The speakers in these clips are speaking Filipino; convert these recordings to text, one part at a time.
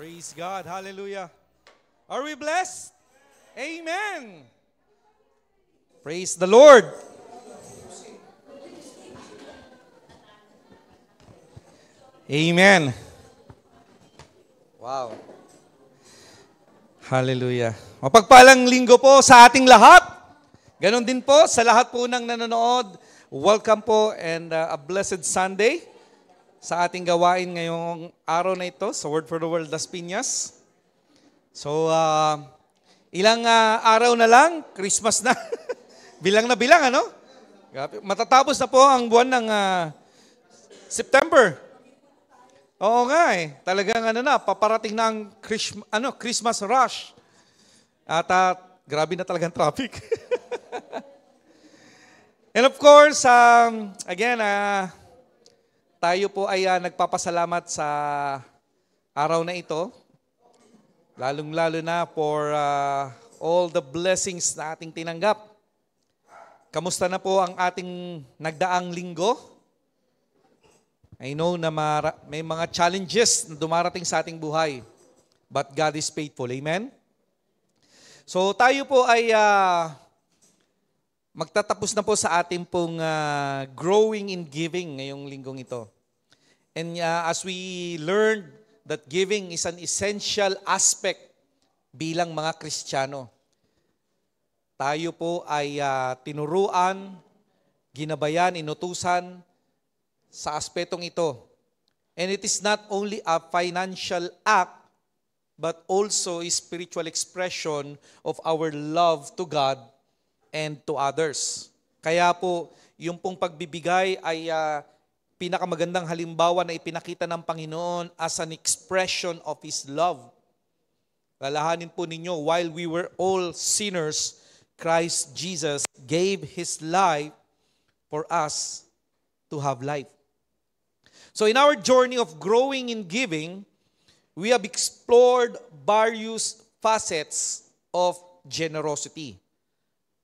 Praise God. Hallelujah. Are we blessed? Amen. Praise the Lord. Amen. Wow. Hallelujah. Mapagpalang linggo po sa ating lahat. Ganon din po sa lahat po ng nanonood. Welcome po and a blessed Sunday sa ating gawain ngayong araw na ito sa Word for the World Las Piñas. So, ilang araw na lang, Christmas na. Bilang na bilang, ano? Matatapos na po ang buwan ng September. Oo nga eh. Talagang paparating na ang Christmas rush. At grabe na talagang traffic. And of course, again, tayo po ay nagpapasalamat sa araw na ito. Lalong-lalo na for all the blessings na ating tinanggap. Kamusta na po ang ating nagdaang linggo? I know na may mga challenges na dumarating sa ating buhay. But God is faithful. Amen? So tayo po ay magtatapos na po sa ating pong growing in giving ngayong linggong ito. And as we learned that giving is an essential aspect bilang mga Kristiyano, tayo po ay tinuruan, ginabayan, inutusan sa aspetong ito. And it is not only a financial act, but also a spiritual expression of our love to God and to others. Kaya po, yung pong pagbibigay ay pinakamagandang halimbawa na ipinakita ng Panginoon as an expression of His love. Lalahanin po ninyo, while we were all sinners, Christ Jesus gave His life for us to have life. So in our journey of growing in giving, we have explored various facets of generosity.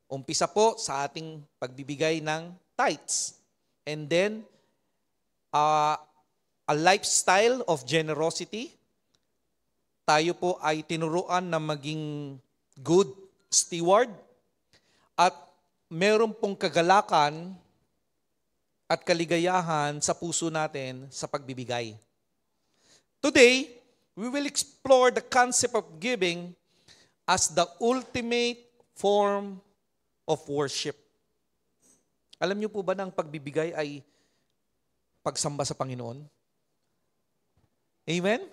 Umpisa po sa ating pagbibigay ng tithes. And then, a lifestyle of generosity. Tayo po ay tinuruan na maging good steward. At meron pong kagalakan at kaligayahan sa puso natin sa pagbibigay. Today, we will explore the concept of giving as the ultimate form of worship. Alam niyo po ba na ang pagbibigay ay pagsamba sa Panginoon? Amen?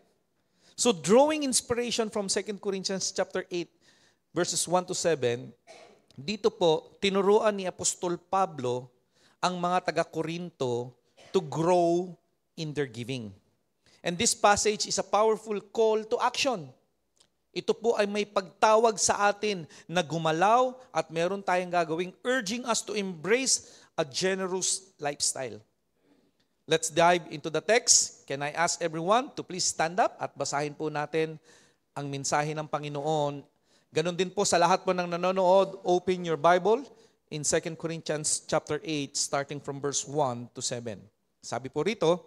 So drawing inspiration from 2 Corinthians chapter 8, verses 1 to 7, dito po, tinuruan ni Apostol Pablo ang mga taga-Korinto to grow in their giving. And this passage is a powerful call to action. Ito po ay may pagtawag sa atin na gumalaw at meron tayong gagawing urging us to embrace a generous lifestyle. Let's dive into the text. Can I ask everyone to please stand up at basahin po natin ang mensahe ng Panginoon. Ganon din po sa lahat po ng nanonood, open your Bible in 2 Corinthians chapter 8, starting from verse 1 to 7. Sabi po rito,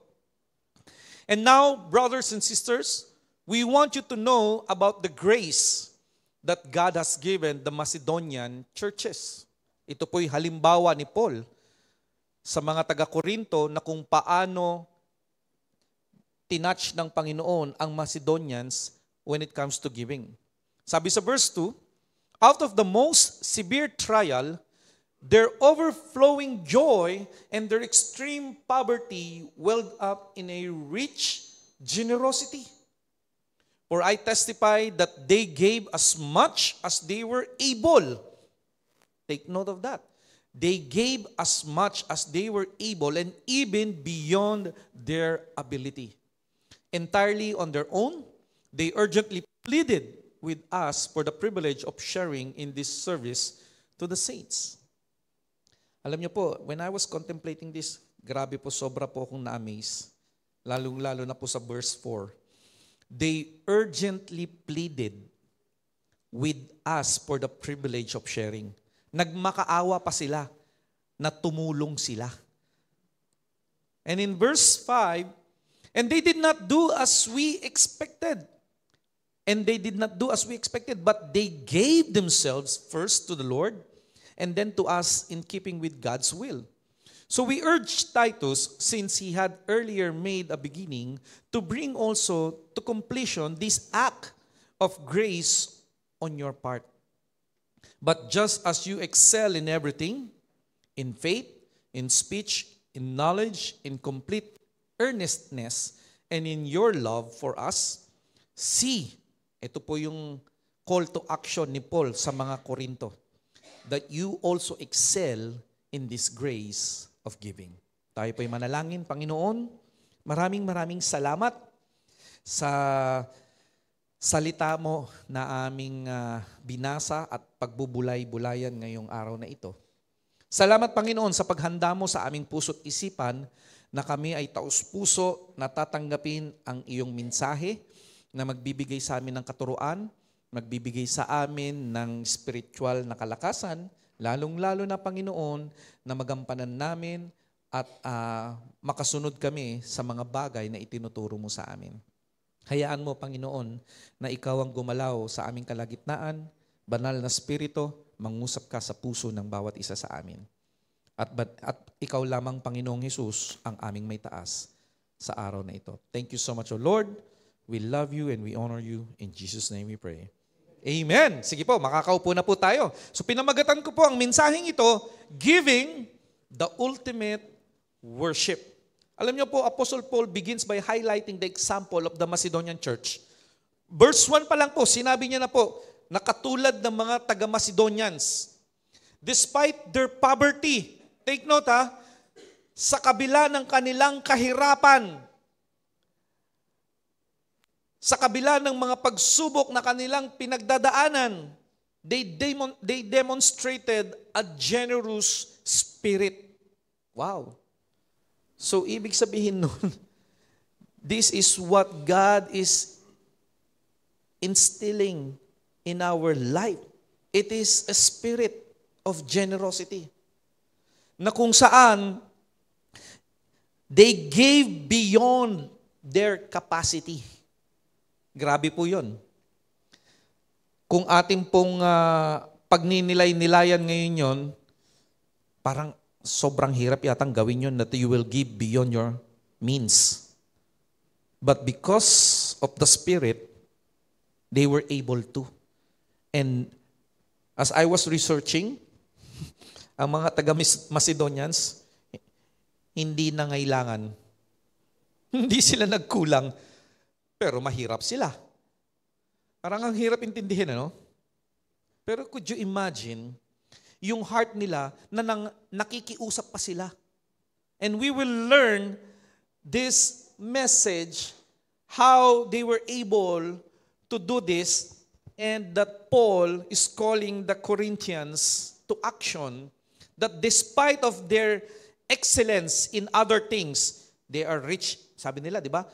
"And now, brothers and sisters, we want you to know about the grace that God has given the Macedonian churches." Ito po'y halimbawa ni Paul sa mga taga-Korinto na kung paano tinouch ng Panginoon ang Macedonians when it comes to giving. Sabi sa verse 2, "Out of the most severe trial, their overflowing joy and their extreme poverty welled up in a rich generosity. For I testify that they gave as much as they were able." Take note of that. They gave as much as they were able and even beyond their ability. Entirely on their own, they urgently pleaded with us for the privilege of sharing in this service to the saints. Alam niyo po, when I was contemplating this, grabe po, sobra po akong na-amaze. Lalong-lalo na po sa verse 4. They urgently pleaded with us for the privilege of sharing. Nagmakaawa pa sila na tumulong sila. And in verse 5, "And they did not do as we expected. And they did not do as we expected, but they gave themselves first to the Lord and then to us in keeping with God's will. So we urge Titus, since he had earlier made a beginning, to bring also to completion this act of grace on your part. But just as you excel in everything, in faith, in speech, in knowledge, in complete earnestness, and in your love for us, see, ito po yung call to action ni Paul sa mga Korinto, that you also excel in this grace of giving. Tayo po'y manalangin. Panginoon, maraming salamat sa salita mo na aming binasa at pagbubulay-bulayan ngayong araw na ito. Salamat, Panginoon, sa paghanda mo sa aming puso't isipan na kami ay taus-puso na tatanggapin ang iyong mensahe na magbibigay sa amin ng katuruan, magbibigay sa amin ng spiritual na kalakasan, lalong-lalo na, Panginoon, na magampanan namin at makasunod kami sa mga bagay na itinuturo mo sa amin. Hayaan mo, Panginoon, na ikaw ang gumalaw sa aming kalagitnaan, banal na spirito, mangusap ka sa puso ng bawat isa sa amin. At ikaw lamang, Panginoong Hesus, ang aming may taas sa araw na ito. Thank you so much, O Lord. We love you and we honor you. In Jesus' name we pray. Amen. Sige po, makakaupo na po tayo. So pinamagatan ko po ang mensaheng ito, Giving the Ultimate Worship. Alam niyo po, Apostle Paul begins by highlighting the example of the Macedonian church. Verse 1 pa lang po, sinabi niya na po, na katulad ng mga taga-Macedonians, despite their poverty, take note sa kabila ng kanilang kahirapan, sa kabila ng mga pagsubok na kanilang pinagdadaanan, they demonstrated a generous spirit. Wow. So, ibig sabihin nun, this is what God is instilling in our life. It is a spirit of generosity. Na kung saan, they gave beyond their capacity. Grabe po yun. Kung ating pong pagninilay-nilayan ngayon yun, parang sobrang hirap yatang gawin yun that you will give beyond your means. But because of the Spirit, they were able to. And as I was researching, ang mga taga-Macedonians, hindi nangailangan. Hindi sila nagkulang, pero mahirap sila. Parang ang hirap intindihin, ano? Pero could you imagine, yung heart nila na nakikiusap pa sila. And we will learn this message, how they were able to do this, and that Paul is calling the Corinthians to action, that despite of their excellence in other things, they are rich, sabi nila, di ba?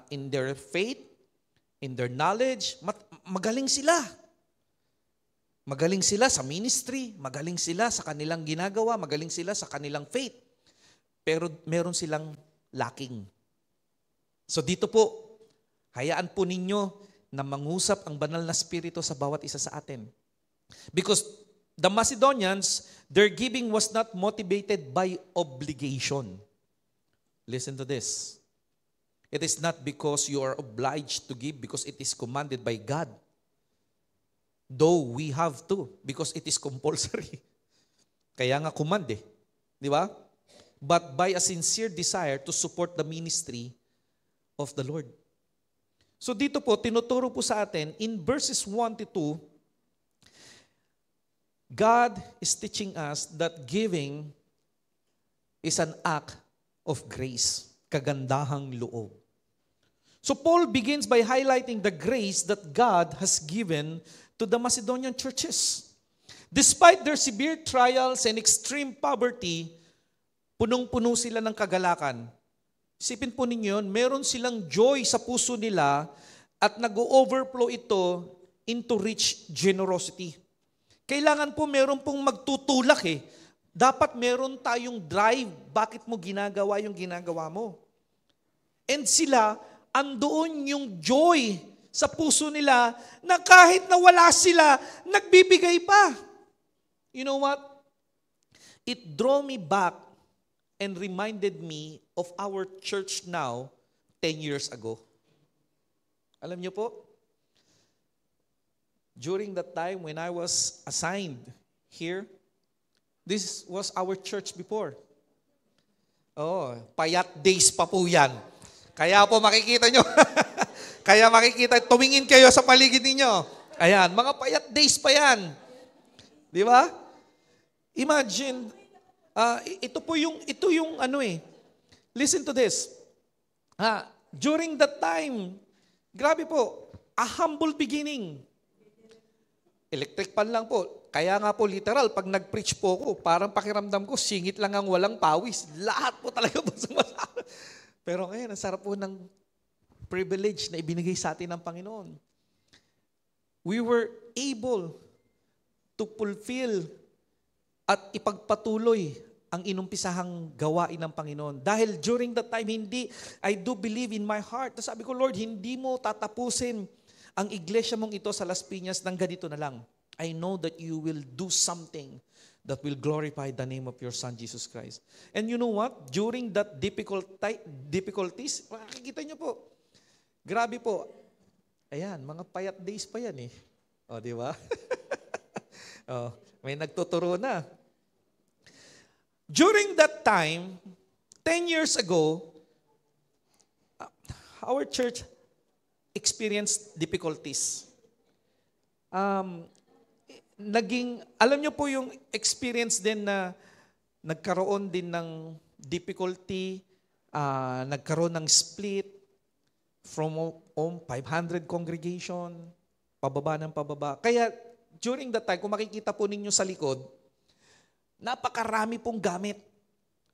In their faith, in their knowledge, magaling sila. Magaling sila sa ministry, magaling sila sa kanilang ginagawa, magaling sila sa kanilang faith. Pero meron silang lacking. So dito po, hayaan po ninyo na mangusap ang banal na spirito sa bawat isa sa atin. Because the Macedonians, their giving was not motivated by obligation. Listen to this. It is not because you are obliged to give because it is commanded by God. Though we have to because it is compulsory. Kaya nga command Di ba? But by a sincere desire to support the ministry of the Lord. So dito po, tinuturo po sa atin, in verses 1 to 2, God is teaching us that giving is an act of grace, kagandahang loob. So Paul begins by highlighting the grace that God has given to the Macedonian churches. Despite their severe trials and extreme poverty, punong-puno sila ng kagalakan. Isipin po ninyo, meron silang joy sa puso nila at nag-overflow ito into rich generosity. Kailangan po meron pong magtutulak Dapat meron tayong drive. Bakit mo ginagawa yung ginagawa mo? And sila, andoon yung joy sa puso nila na kahit na wala sila, nagbibigay pa. You know what? It drew me back and reminded me of our church now 10 years ago. Alam niyo po, during that time when I was assigned here, this was our church before. Oh, payat days pa po yan. Kaya po makikita nyo. Kaya makikita, tumingin kayo sa paligid ninyo. Ayan, mga payat days pa yan. Di ba? Imagine, ito yung ano eh. Listen to this. During that time, grabe po, a humble beginning. Electric pan lang po. Kaya nga po literal, pag nag-preach po ako, parang pakiramdam ko, singit lang ang walang pawis. Lahat po talaga po sumasama. Pero ngayon, ang sarap po ng privilege na ibinigay sa atin ng Panginoon. We were able to fulfill at ipagpatuloy ang inumpisahang gawain ng Panginoon. Dahil during that time, I do believe in my heart. Sabi ko, Lord, hindi mo tatapusin ang iglesia mong ito sa Las Piñas ng ganito na lang. I know that you will do something that will glorify the name of your Son, Jesus Christ. And you know what? During that difficulties, makikita nyo po, grabe po, ayan, mga payat days pa yan eh. O, di ba? May nagtuturo na. During that time, 10 years ago, our church experienced difficulties. Alam nyo po yung experience din na nagkaroon din ng difficulty, nagkaroon ng split from 500 congregation, pababa ng pababa. Kaya during that time, kung makikita po ninyo sa likod, napakarami pong gamit.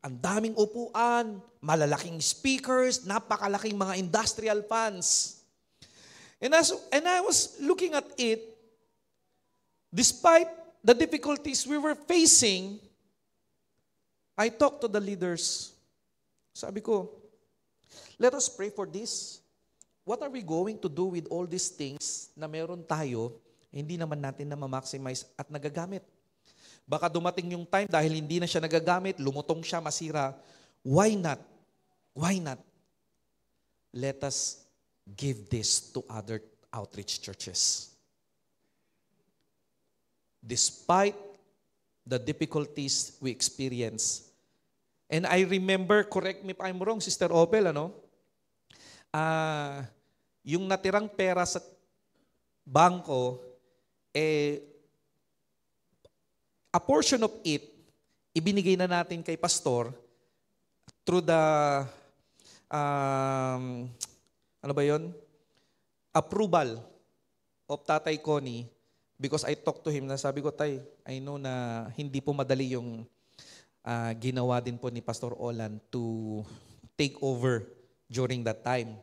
Ang daming upuan, malalaking speakers, napakalaking mga industrial fans. And I was looking at it, despite the difficulties we were facing, I talked to the leaders. Sabi ko, let us pray for this. What are we going to do with all these things na meron tayo, hindi naman natin na ma-maximize at nagagamit? Baka dumating yung time dahil hindi na siya nagagamit, lumutong siya, masira. Why not? Why not? Let us give this to other outreach churches. Despite the difficulties we experience. And I remember, correct me if I'm wrong, Sister Opel, yung natirang pera sa bangko, a portion of it, ibinigay na natin kay pastor through the, approval of Tatay Connie, because I talked to him na sabi ko, Tay, I know na hindi po madali yung ginawa din po ni Pastor Olan to take over during that time.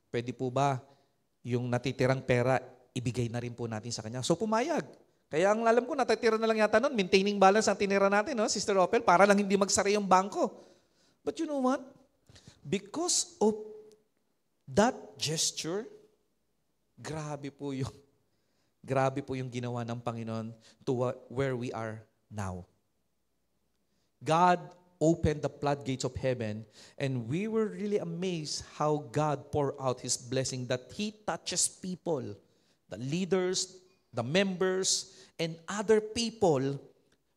Pwede po ba yung natitirang pera, ibigay na rin po natin sa kanya? So pumayag. Kaya ang alam ko, natitira na lang yata nun, maintaining balance ang tinira natin, no, Sister Opel, para lang hindi magsara yung bangko. But you know what? Because of that gesture, grabe po yung ginawa ng Panginoon to where we are now. God opened the floodgates of heaven, and we were really amazed how God poured out His blessing, that He touches people, the leaders, the members, and other people,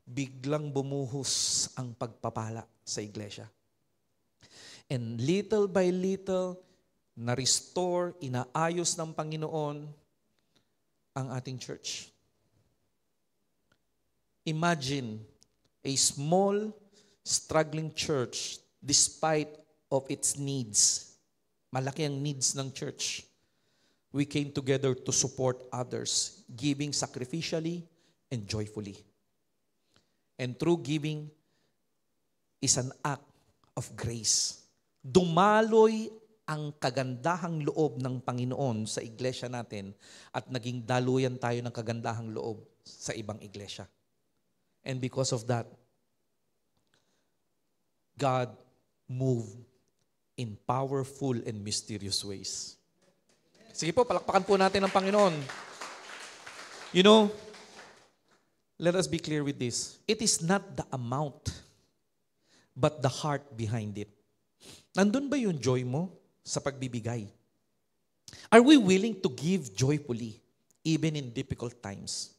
biglang bumuhos ang pagpapala sa iglesia. And little by little, na-restore, inaayos ng Panginoon ang ating church. Imagine a small, struggling church despite of its needs. Malaki ang needs ng church. We came together to support others, giving sacrificially and joyfully. And through giving is an act of grace. Dumaloy ang kagandahang loob ng Panginoon sa iglesia natin at naging daluyan tayo ng kagandahang loob sa ibang iglesia. And because of that, God moved in powerful and mysterious ways. Sige po, palakpakan po natin ang Panginoon. You know, let us be clear with this. It is not the amount, but the heart behind it. Nandun ba yung joy mo sa pagbibigay? Are we willing to give joyfully, even in difficult times?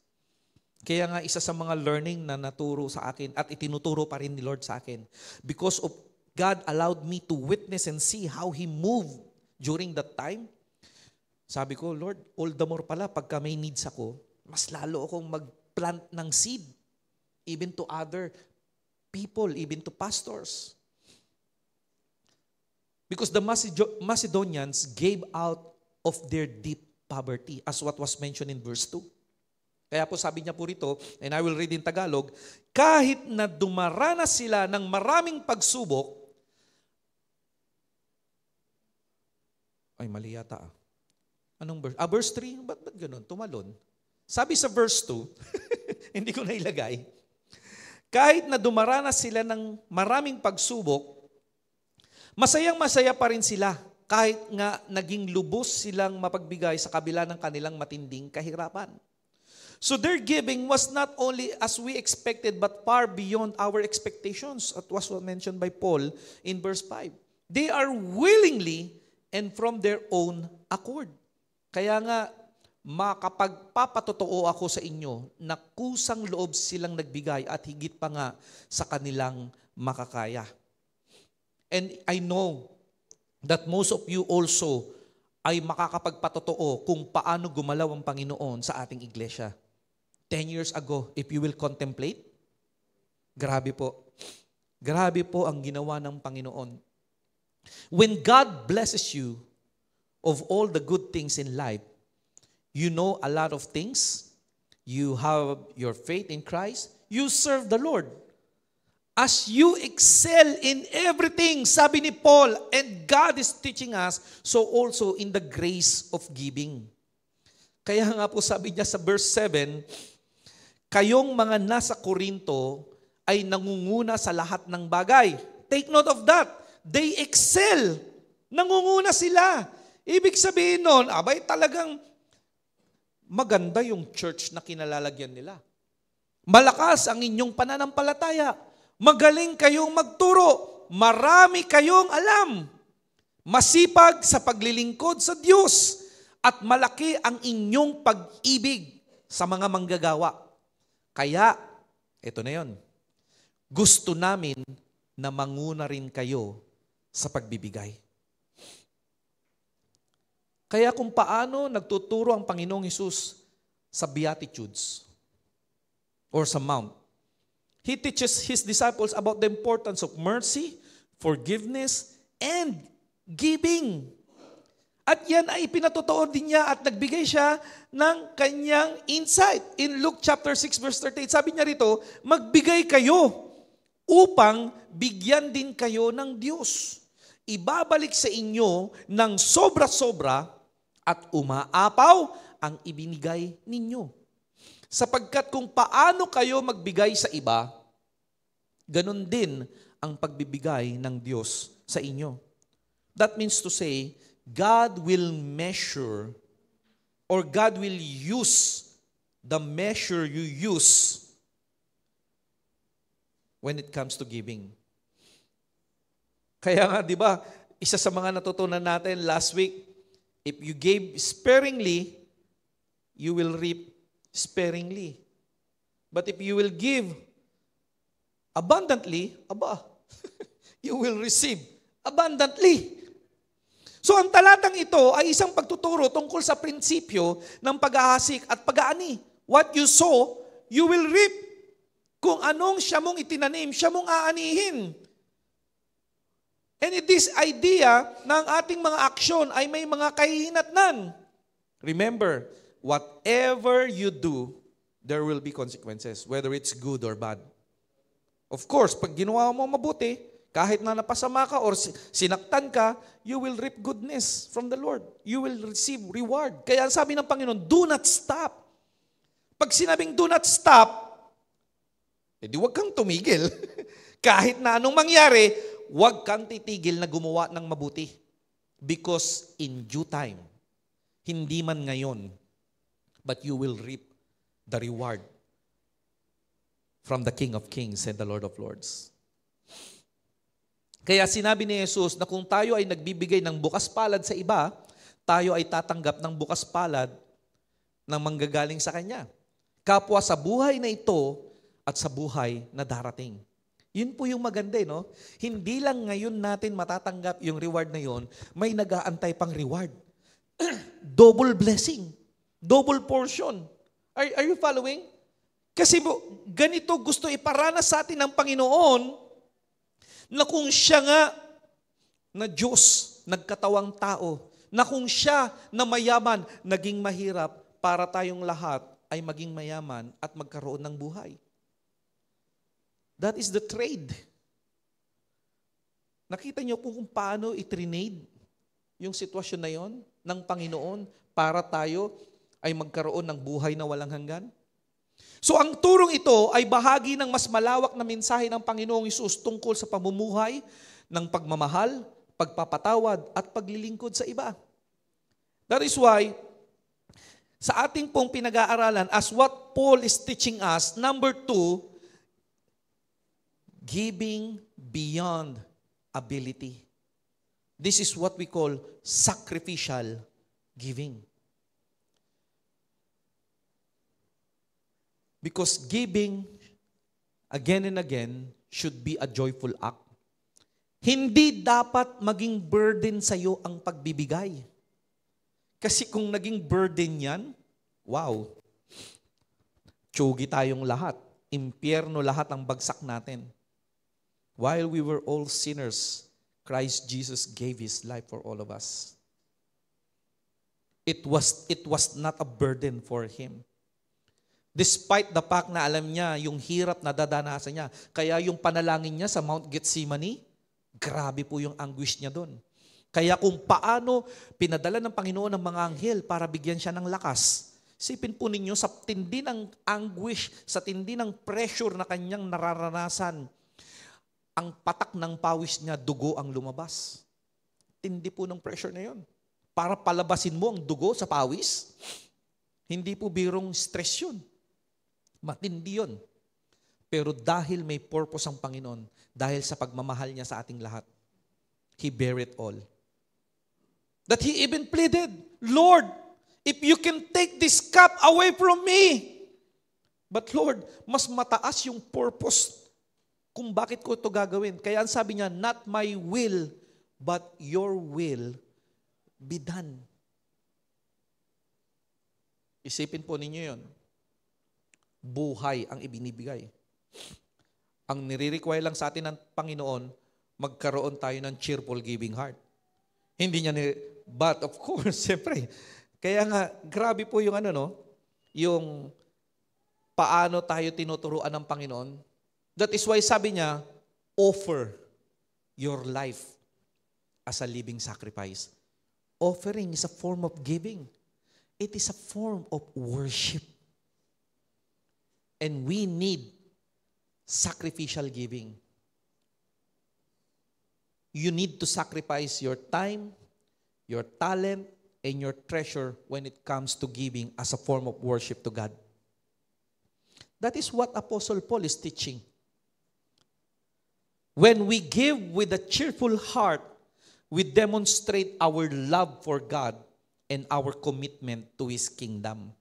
Kaya nga isa sa mga learning na naturo sa akin at itinuturo pa rin ni Lord sa akin, because of God allowed me to witness and see how He moved during that time. Sabi ko, Lord, all the more pala pagka may needs ako, mas lalo akong mag-plant ng seed, even to other people, even to pastors. Because the Macedonians gave out of their deep poverty, as what was mentioned in verse 2. Kaya po sabi niya po rito, and I will read in Tagalog, kahit na dumaranas sila ng maraming pagsubok, ay mali yata ah. Anong verse? Verse 3? Ba't ganun? Tumalon. Sabi sa verse 2, hindi ko na ilagay, kahit na dumaranas sila ng maraming pagsubok, masayang-masaya pa rin sila kahit nga naging lubos silang mapagbigay sa kabila ng kanilang matinding kahirapan. So their giving was not only as we expected but far beyond our expectations. At was mentioned by Paul in verse 5. They are willingly and from their own accord. Kaya nga, makapagpapatotoo ako sa inyo na kusang loob silang nagbigay at higit pa nga sa kanilang makakaya. And I know that most of you also ay makakapagpatotoo kung paano gumalaw ang Panginoon sa ating iglesia. 10 years ago, if you will contemplate, grabe po. Grabe po ang ginawa ng Panginoon. When God blesses you of all the good things in life, you know a lot of things, you have your faith in Christ, you serve the Lord. As you excel in everything, sabi ni Paul, and God is teaching us, so also in the grace of giving. Kaya nga po sabi niya sa verse 7, kayong mga nasa Korinto ay nangunguna sa lahat ng bagay. Take note of that. They excel. Nangunguna sila. Ibig sabihin nun, abay talagang maganda yung church na kinalalagyan nila. Malakas ang inyong pananampalataya. Magaling kayong magturo. Marami kayong alam. Masipag sa paglilingkod sa Diyos. At malaki ang inyong pag-ibig sa mga manggagawa. Kaya, ito na yon. Gusto namin na manguna rin kayo sa pagbibigay. Kaya kung paano nagtuturo ang Panginoong Hesus sa Beatitudes or sa Mount, He teaches His disciples about the importance of mercy, forgiveness, and giving. At yan ay pinatotoo din niya at nagbigay siya ng kanyang insight. In Luke chapter 6 verse 38, sabi niya rito, magbigay kayo upang bigyan din kayo ng Diyos. Ibabalik sa inyo ng sobra-sobra at umaapaw ang ibinigay ninyo. Sapagkat kung paano kayo magbigay sa iba, ganun din ang pagbibigay ng Diyos sa inyo. That means to say, God will measure or God will use the measure you use when it comes to giving. Kaya nga, di ba, isa sa mga natutunan natin last week, if you gave sparingly, you will reap sparingly. But if you will give abundantly, you will receive abundantly. So ang talatang ito ay isang pagtuturo tungkol sa prinsipyo ng pag-ahasik at pag-aani. What you sow, you will reap. Kung anong siya mong itinanim, siya mong aanihin. And this idea ng ating mga aksyon ay may mga kahihinatnan. Remember, whatever you do, there will be consequences, whether it's good or bad. Of course, pag ginawa mo mabuti, kahit na napasama ka or sinaktan ka, you will reap goodness from the Lord. You will receive reward. Kaya sabi ng Panginoon, do not stop. Pag sinabing do not stop, edi huwag kang tumigil. Kahit na anong mangyari, huwag kang titigil na gumawa ng mabuti. Because in due time, Hindi man ngayon, but you will reap the reward from the King of Kings and the Lord of Lords. Kaya sinabi ni Jesus na kung tayo ay nagbibigay ng bukas palad sa iba, tayo ay tatanggap ng bukas palad ng manggagaling sa Kanya. Kapwa sa buhay na ito at sa buhay na darating. Yun po yung maganda, no? Hindi lang ngayon natin matatanggap yung reward na yun, may nag-aantay pang reward. Double blessing. Double portion. Are you following? Kasi ganito gusto iparanas sa atin ng Panginoon na kung siya nga na Diyos, nagkatawang tao, na kung siya na mayaman, naging mahirap para tayong lahat ay maging mayaman at magkaroon ng buhay. That is the trade. Nakita niyo po kung paano itrinade yung sitwasyon na yon ng Panginoon para tayo ay magkaroon ng buhay na walang hanggan? So ang turong ito ay bahagi ng mas malawak na mensahe ng Panginoong Hesus tungkol sa pamumuhay ng pagmamahal, pagpapatawad at paglilingkod sa iba. That is why, sa ating pong pinag-aaralan, as what Paul is teaching us, number 2, giving beyond ability. This is what we call sacrificial giving. Because giving, again and again, should be a joyful act. Hindi dapat maging burden sa iyo ang pagbibigay. Kasi kung naging burden yan, wow, tsugi tayong lahat. Impyerno lahat ang bagsak natin. While we were all sinners, Christ Jesus gave His life for all of us. It was not a burden for Him. Despite the fact na alam niya yung hirap na dadanasan niya, kaya yung panalangin niya sa Mount Gethsemane, grabe po yung anguish niya doon. Kaya kung paano pinadala ng Panginoon ng mga anghel para bigyan siya ng lakas, sipin po ninyo sa tindi ng anguish, sa tindi ng pressure na kanyang nararanasan, ang patak ng pawis niya, dugo ang lumabas. Tindi po ng pressure na yon. Para palabasin mo ang dugo sa pawis, hindi po birong stress yun. Matindi yun. Pero dahil may purpose ang Panginoon, dahil sa pagmamahal niya sa ating lahat, He bear it all. That He even pleaded, Lord, if you can take this cup away from me. But Lord, mas mataas yung purpose kung bakit ko ito gagawin. Kaya ang sabi niya, not my will, but your will be done. Isipin po ninyo yun. Buhay ang ibinibigay. Ang nire-require lang sa atin ng Panginoon, magkaroon tayo ng cheerful giving heart. Hindi niya but of course, siyempre, kaya nga, grabe po yung yung paano tayo tinuturuan ng Panginoon. That is why sabi niya, offer your life as a living sacrifice. Offering is a form of giving. It is a form of worship. And we need sacrificial giving. You need to sacrifice your time, your talent, and your treasure when it comes to giving as a form of worship to God. That is what Apostle Paul is teaching. When we give with a cheerful heart, we demonstrate our love for God and our commitment to His kingdom.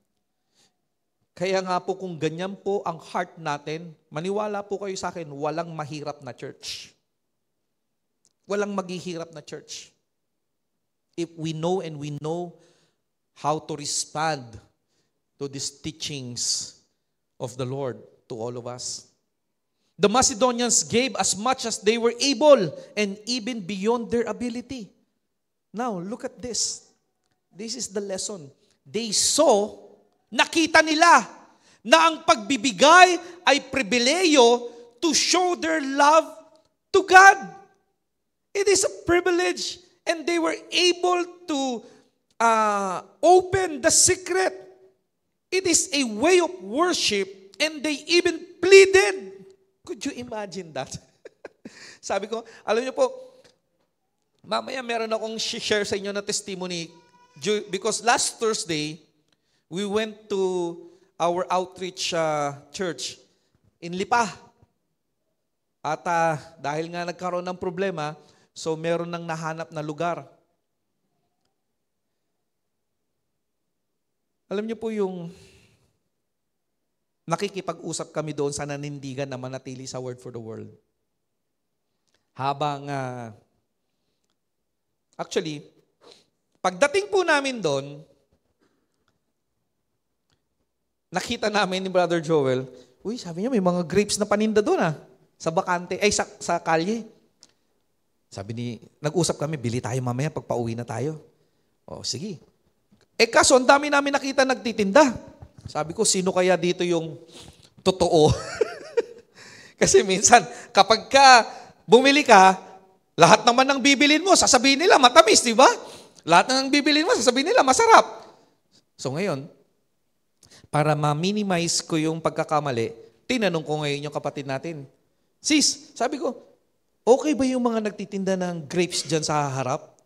Kaya nga po kung ganyan po ang heart natin, maniwala po kayo sa akin, walang mahirap na church. Walang maghihirap na church. If we know and we know how to respond to these teachings of the Lord to all of us. The Macedonians gave as much as they were able and even beyond their ability. Now, look at this. This is the lesson. They saw, nakita nila na ang pagbibigay ay pribileyo to show their love to God. It is a privilege and they were able to open the secret. It is a way of worship and they even pleaded. Could you imagine that? Sabi ko, alam niyo po, mamaya meron akong share sa inyo na testimony Because last Thursday, we went to our outreach church in Lipa. At dahil nga nagkaroon ng problema, so meron nang nahanap na lugar. Alam niyo po yung nakikipag-usap kami doon sa nanindigan na manatili sa Word for the World. Habang, actually, pagdating po namin doon, nakita namin ni Brother Joel, uy, sabi niya, may mga grapes na paninda doon sa bakante, sa kalye. Nag-usap kami, bili tayo mamaya pag pauwi na tayo. O, sige. Kaso, ang dami namin nakita nagtitinda. Sabi ko, sino kaya dito yung totoo? Kasi minsan, kapag bumili ka, lahat naman ng bibilin mo, sasabihin nila, matamis, di ba? Lahat ng bibilin mo, sasabihin nila, masarap. So ngayon, para ma-minimize ko yung pagkakamali, tinanong ko ngayon yung kapatid natin, sis, sabi ko, okay ba yung mga nagtitinda ng grapes dyan sa harap?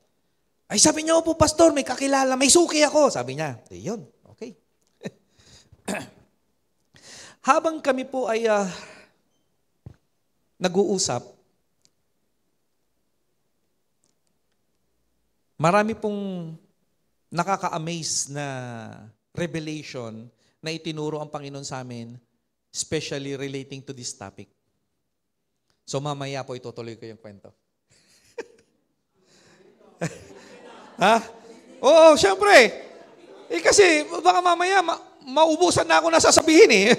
Ay, sabi niya, po, pastor, may kakilala, may suki ako. Sabi niya, yun, okay. Habang kami po ay nag-uusap, marami pong nakaka-amaze na revelation na itinuro ang Panginoon sa amin, especially relating to this topic. So mamaya po itutuloy ko yung kwento. Ha? Oo, syempre. Kasi baka mamaya maubusan na ako na sasabihin .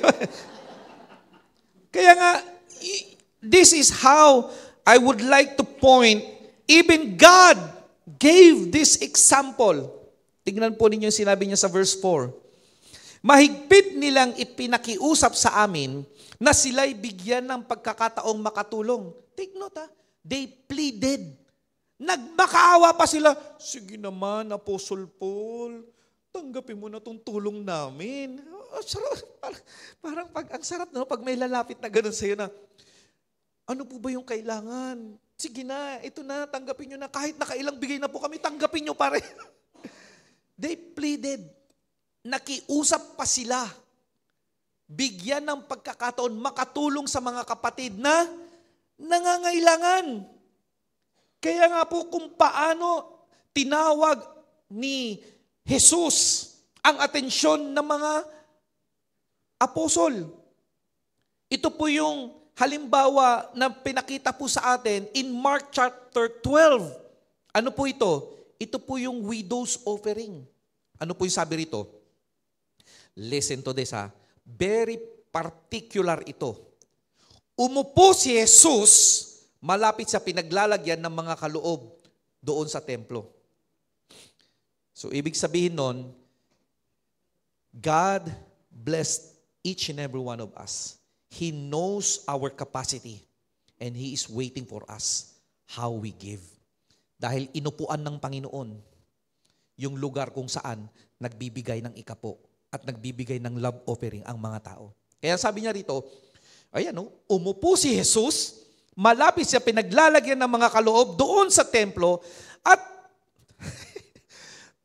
Kaya nga, this is how I would like to point, even God gave this example. Tignan po ninyo yung sinabi niya sa verse 4. Mahigpit nilang ipinakiusap sa amin na sila'y bigyan ng pagkakataong makatulong. Take note they pleaded. Nagmakaawa pa sila. Sige naman, Apostle Paul, tanggapin mo na itong tulong namin. Parang ang sarap pag may lalapit na gano'n sa'yo na, ano po ba yung kailangan? Sige na, ito na, tanggapin nyo na. Kahit nakailang bigay na po kami, tanggapin nyo pa rin. They pleaded. Nakiusap pa sila. Bigyan ng pagkakataon, makatulong sa mga kapatid na nangangailangan. Kaya nga po kung paano tinawag ni Jesus ang atensyon ng mga apostol. Ito po yung halimbawa na pinakita po sa atin in Mark chapter 12. Ano po ito? Ito po yung widow's offering. Ano po yung sabi rito? Listen to this Very particular ito. Umupo si Jesus malapit sa pinaglalagyan ng mga kaloob doon sa templo. So ibig sabihin nun, God blessed each and every one of us. He knows our capacity and He is waiting for us how we give. Dahil inupuan ng Panginoon yung lugar kung saan nagbibigay ng ikapo at nagbibigay ng love offering ang mga tao. Kaya sabi niya rito, umupo si Jesus, malapit sa pinaglalagyan ng mga kaloob doon sa templo at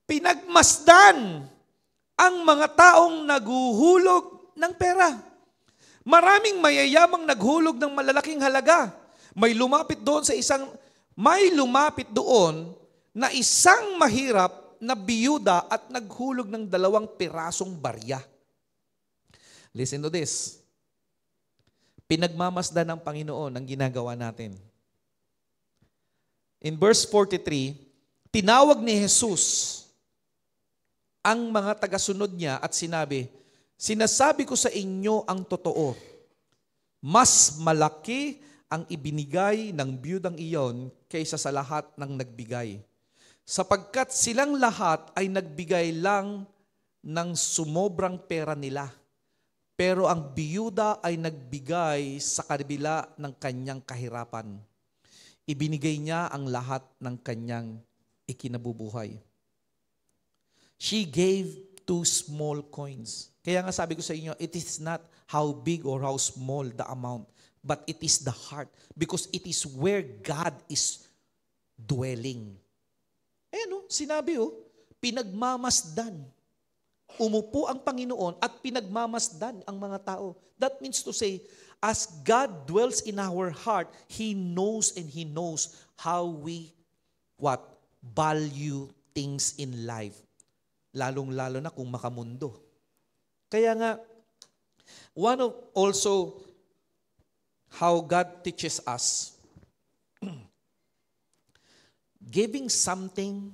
pinagmasdan ang mga taong naghuhulog ng pera. Maraming mayayamang naghulog ng malalaking halaga. May lumapit doon na isang mahirap na biyuda at naghulog ng 2 pirasong barya. Listen to this. Pinagmamasdan ng Panginoon ang ginagawa natin. In verse 43, tinawag ni Jesus ang mga tagasunod niya at sinabi, sinasabi ko sa inyo ang totoo, mas malaki ang ibinigay ng biyudang iyon kaysa sa lahat ng nagbigay. Sapagkat silang lahat ay nagbigay lang ng sumobrang pera nila. Pero ang biyuda ay nagbigay sa kabila ng kanyang kahirapan. Ibinigay niya ang lahat ng kanyang ikinabubuhay. She gave 2 small coins. Kaya nga sabi ko sa inyo, it is not how big or how small the amount, but it is the heart. Because it is where God is dwelling. Sinabi pinagmamasdan. Umupo ang Panginoon at pinagmamasdan ang mga tao. That means to say, as God dwells in our heart, He knows and He knows how we, value things in life. Lalong-lalo na kung makamundo. Kaya nga, one of also how God teaches us, giving something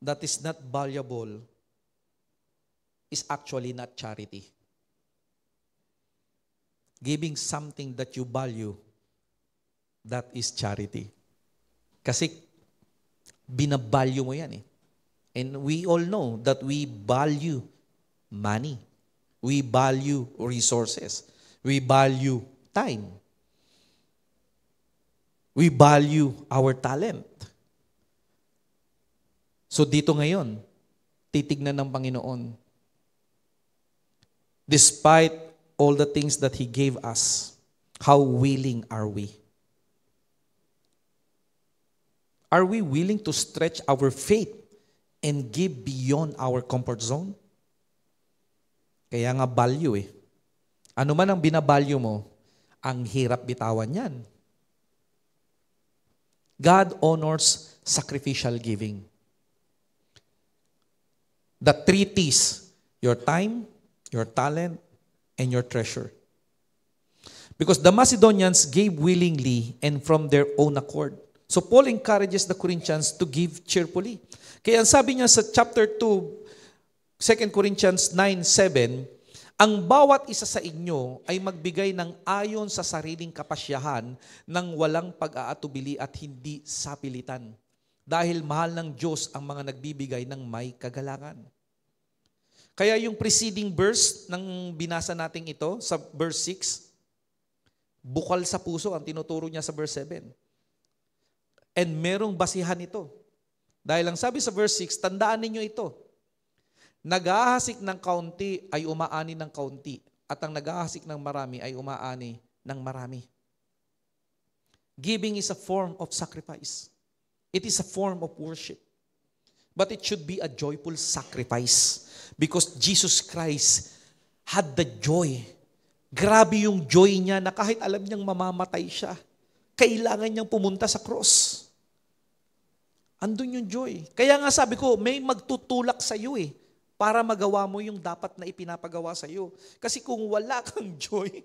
that is not valuable is actually not charity. Giving something that you value, that is charity. Kasi binavalue mo yan eh. And we all know that we value money. We value resources. We value time. We value our talent. So dito ngayon, titignan ng Panginoon, despite all the things that He gave us, how willing are we? Are we willing to stretch our faith and give beyond our comfort zone? Kaya nga value eh. Ano man ang binavalue mo, ang hirap bitawan yan. God honors sacrificial giving. The 3 T's, your time, your talent, and your treasure. Because the Macedonians gave willingly and from their own accord. So Paul encourages the Corinthians to give cheerfully. Kaya ang sabi niya sa chapter 2, 2 Corinthians 9:7, ang bawat isa sa inyo ay magbigay ng ayon sa sariling kapasyahan ng walang pag-aatubili at hindi sapilitan. Dahil mahal ng Diyos ang mga nagbibigay ng may kagalangan. Kaya yung preceding verse ng binasa nating ito, sa verse 6, bukal sa puso ang tinuturo niya sa verse 7. And merong basihan ito. Dahil ang sabi sa verse 6, tandaan ninyo ito. Nag-ahasik ng kaunti ay umaani ng kaunti. At ang nag-ahasik ng marami ay umaani ng marami. Giving is a form of sacrifice. It is a form of worship. But it should be a joyful sacrifice. Because Jesus Christ had the joy. Grabe yung joy niya na kahit alam niyang mamamatay siya, kailangan niyang pumunta sa cross. Andun yung joy. Kaya nga sabi ko, may magtutulak sa iyo eh, para magawa mo yung dapat na ipinapagawa sa iyo. Kasi kung wala kang joy,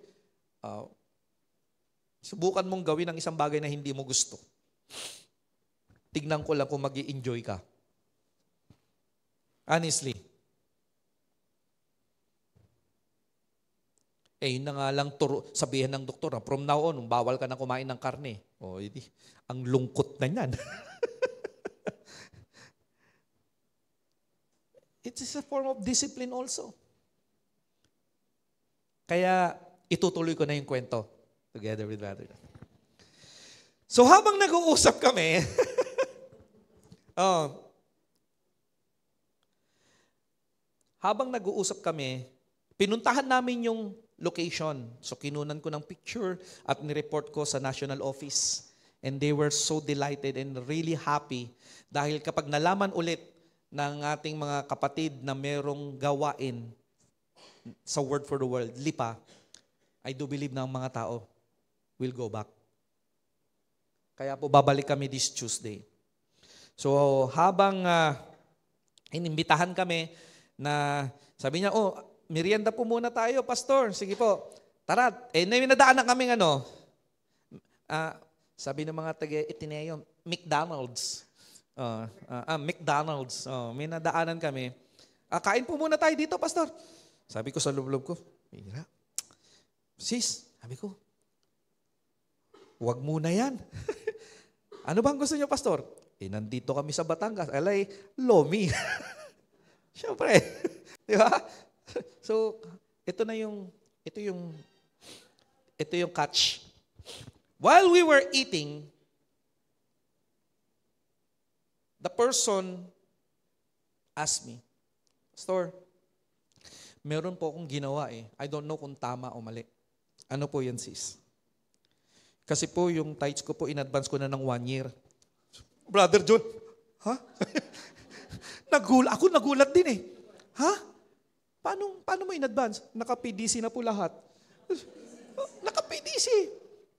subukan mong gawin ang isang bagay na hindi mo gusto. Tignan ko lang kung mag-i-enjoy ka. Honestly. Yun na nga lang sabihin ng doktor, from now on, bawal ka na kumain ng karne. Ang lungkot na yan. It is a form of discipline also. Kaya itutuloy ko na yung kwento together with Brother. So habang nag-uusap kami, pinuntahan namin yung location. So kinunan ko ng picture at nireport ko sa national office. And they were so delighted and really happy dahil kapag nalaman ulit ng ating mga kapatid na merong gawain sa Word for the World, Lipa, I do believe na ang mga tao will go back. Kaya po babalik kami this Tuesday. So habang inimbitahan kami na sabi niya, merienda po muna tayo, Pastor. Sige po, tara. May nadaan na kaming sabi ng mga taga-Ateneo, McDonald's. McDonald's. May nadaanan kami. Kain po muna tayo dito, Pastor. Sabi ko sa loob-loob ko, sis, sabi ko, wag muna yan. Ano bang gusto niyo, Pastor? Nandito kami sa Batangas. Alay, lomi. Siyempre. Di ba? So, ito yung catch. While we were eating, the person asked me, Pastor, meron po akong ginawa eh. I don't know kung tama o mali. Ano po yan, sis? Kasi po yung tithes ko po, in advance ko na ng 1 year. Brother John, ha? Ako nagulat din eh. Ha? Paano mo in advance? Naka-PDC na po lahat. Naka-PDC.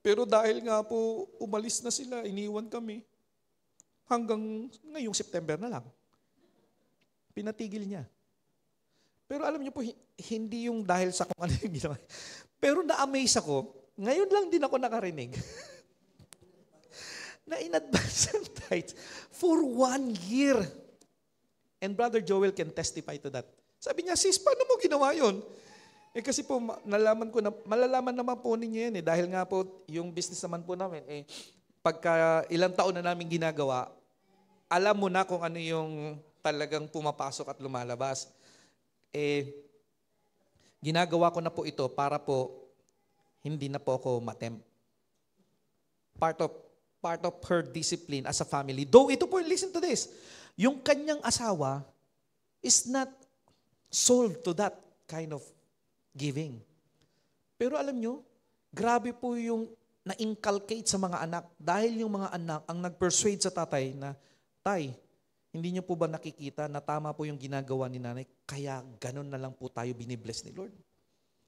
Pero dahil nga po umalis na sila, iniwan kami. Hanggang ngayong September na lang. Pinatigil niya. Pero alam niyo po, hindi yung dahil sa kung ano yung ginawa. Pero na-amaze ako, ngayon lang din ako nakarinig na in advance ang tithes for 1 year. And Brother Joel can testify to that. Sabi niya, sis, paano mo ginawa yun? Kasi po, malalaman naman po ninyo yan dahil nga po, yung business naman po namin, pagka ilang taon na namin ginagawa, alam mo na kung ano yung talagang pumapasok at lumalabas. Ginagawa ko na po ito para po, hindi na po ako matempt. Part of her discipline as a family. Though ito po, listen to this, yung kanyang asawa is not sold to that kind of giving. Pero alam nyo, grabe po yung na-inculcate sa mga anak dahil yung mga anak ang nag-persuade sa tatay na, Tay, hindi nyo po ba nakikita na tama po yung ginagawa ni nanay, kaya ganun na lang po tayo binibless ni Lord.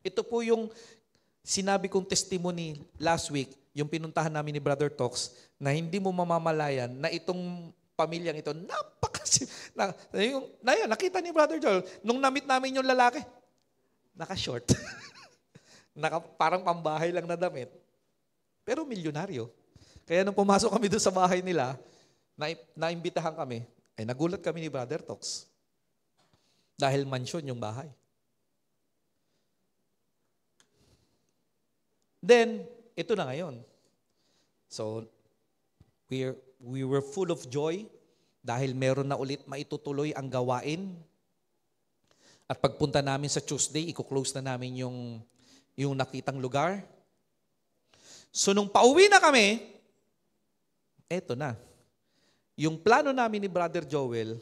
Ito po yung sinabi kong testimony last week, yung pinuntahan namin ni Brother Tox, na hindi mo mamamalayan na itong pamilyang ito, nakita ni Brother Joel, nung namit namin yung lalaki, naka-short. Parang pambahay lang na damit. Pero milyonaryo. Kaya nung pumasok kami doon sa bahay nila, naimbitahan kami, nagulat kami ni Brother Tox. Dahil mansyon yung bahay. Then, ito na ngayon. So, we were full of joy dahil meron na ulit maitutuloy ang gawain. At pagpunta namin sa Tuesday, i-close na namin yung nakitang lugar. So, nung pauwi na kami, eto na. Yung plano namin ni Brother Joel,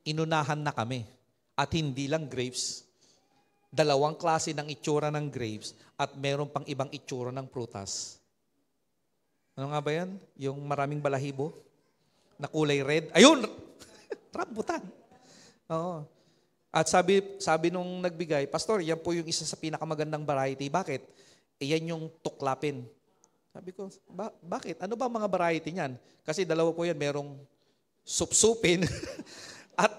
inunahan na kami. At hindi lang grapes. 2 klase ng itsura ng grapes at meron pang ibang itsura ng prutas. Ano nga ba yan? Yung maraming balahibo na kulay red. Ayun! Rambutan. Oo. At sabi nung nagbigay, Pastor, yan po yung isa sa pinakamagandang variety. Bakit? Yan yung tuklapin. Sabi ko, bakit? Ano ba mga variety niyan? Kasi 2 po yan, merong supsupin at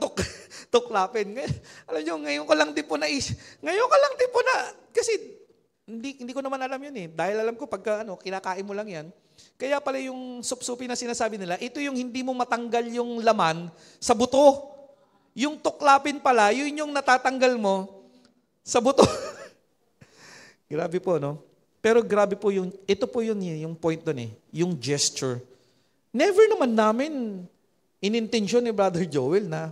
tuklapin. Alam nyo, ngayon ko lang din po kasi hindi ko naman alam yun eh. Dahil alam ko pagka kinakain mo lang yan. Kaya pala yung supsupin na sinasabi nila, ito yung hindi mo matanggal yung laman sa buto. Yung tuklapin pala, yun yung natatanggal mo sa buto. Grabe po, no? Pero grabe po ito po yun yung point doon eh, yung gesture. Never naman namin inintensyon ni Brother Joel na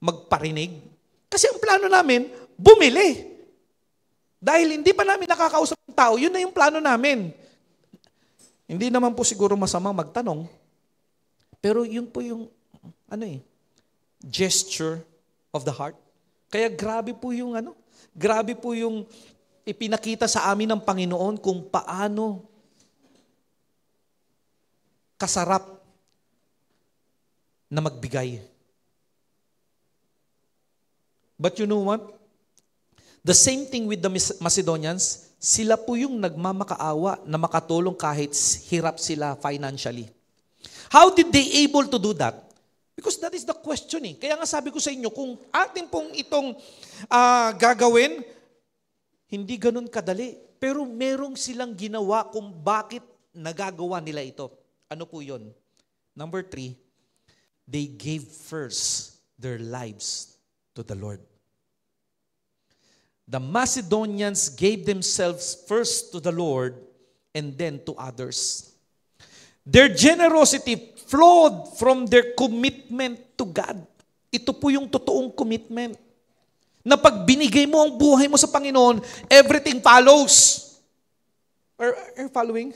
magparinig. Kasi ang plano namin, bumili. Dahil hindi pa namin nakakausap ng tao, yun na yung plano namin. Hindi naman po siguro masama magtanong. Pero yun po yung, gesture of the heart. Kaya grabe po yung ipinakita sa amin ng Panginoon kung paano kasarap na magbigay. But you know what? The same thing with the Macedonians, sila po yung nagmamakaawa na makatulong kahit hirap sila financially. How did they able to do that? Because that is the question eh. Kaya nga sabi ko sa inyo, kung atin pong itong gagawin, hindi ganun kadali. Pero merong silang ginawa kung bakit nagagawa nila ito. Ano po yun? Number 3, they gave first their lives to the Lord. The Macedonians gave themselves first to the Lord and then to others. Their generosity flowed from their commitment to God. Ito po yung totoong commitment. Na pag binigay mo ang buhay mo sa Panginoon, everything follows. Are you following?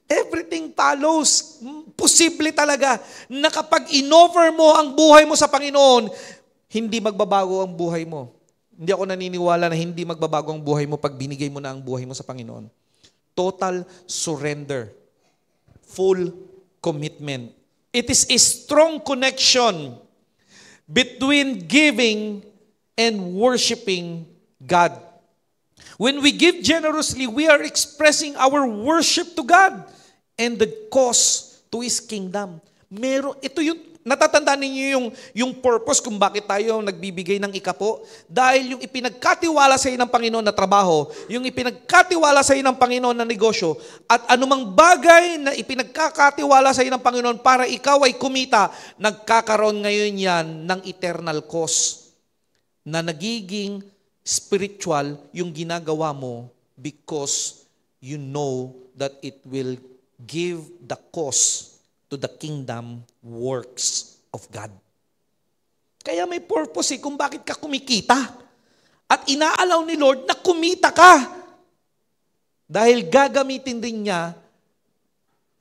Everything follows. Posible talaga na kapag in-offer mo ang buhay mo sa Panginoon, hindi magbabago ang buhay mo. Hindi ako naniniwala na hindi magbabago ang buhay mo pag binigay mo na ang buhay mo sa Panginoon. Total surrender. Full commitment It is a strong connection between giving and worshiping God. When we give generously, we are expressing our worship to God and the cause to His kingdom. Ito yung, natatandaan ninyo yung purpose kung bakit tayo nagbibigay ng ikapo? Dahil yung ipinagkatiwala sa iyo ng Panginoon na trabaho, yung ipinagkatiwala sa iyo ng Panginoon na negosyo, at anumang bagay na ipinagkakatiwala sa iyo ng Panginoon para ikaw ay kumita, nagkakaroon ngayon yan ng eternal cause na nagiging spiritual yung ginagawa mo because you know that it will give the cause to the kingdom works of God. Kaya may purpose kung bakit ka kumikita. At inaalaw ni Lord na kumita ka. Dahil gagamitin din niya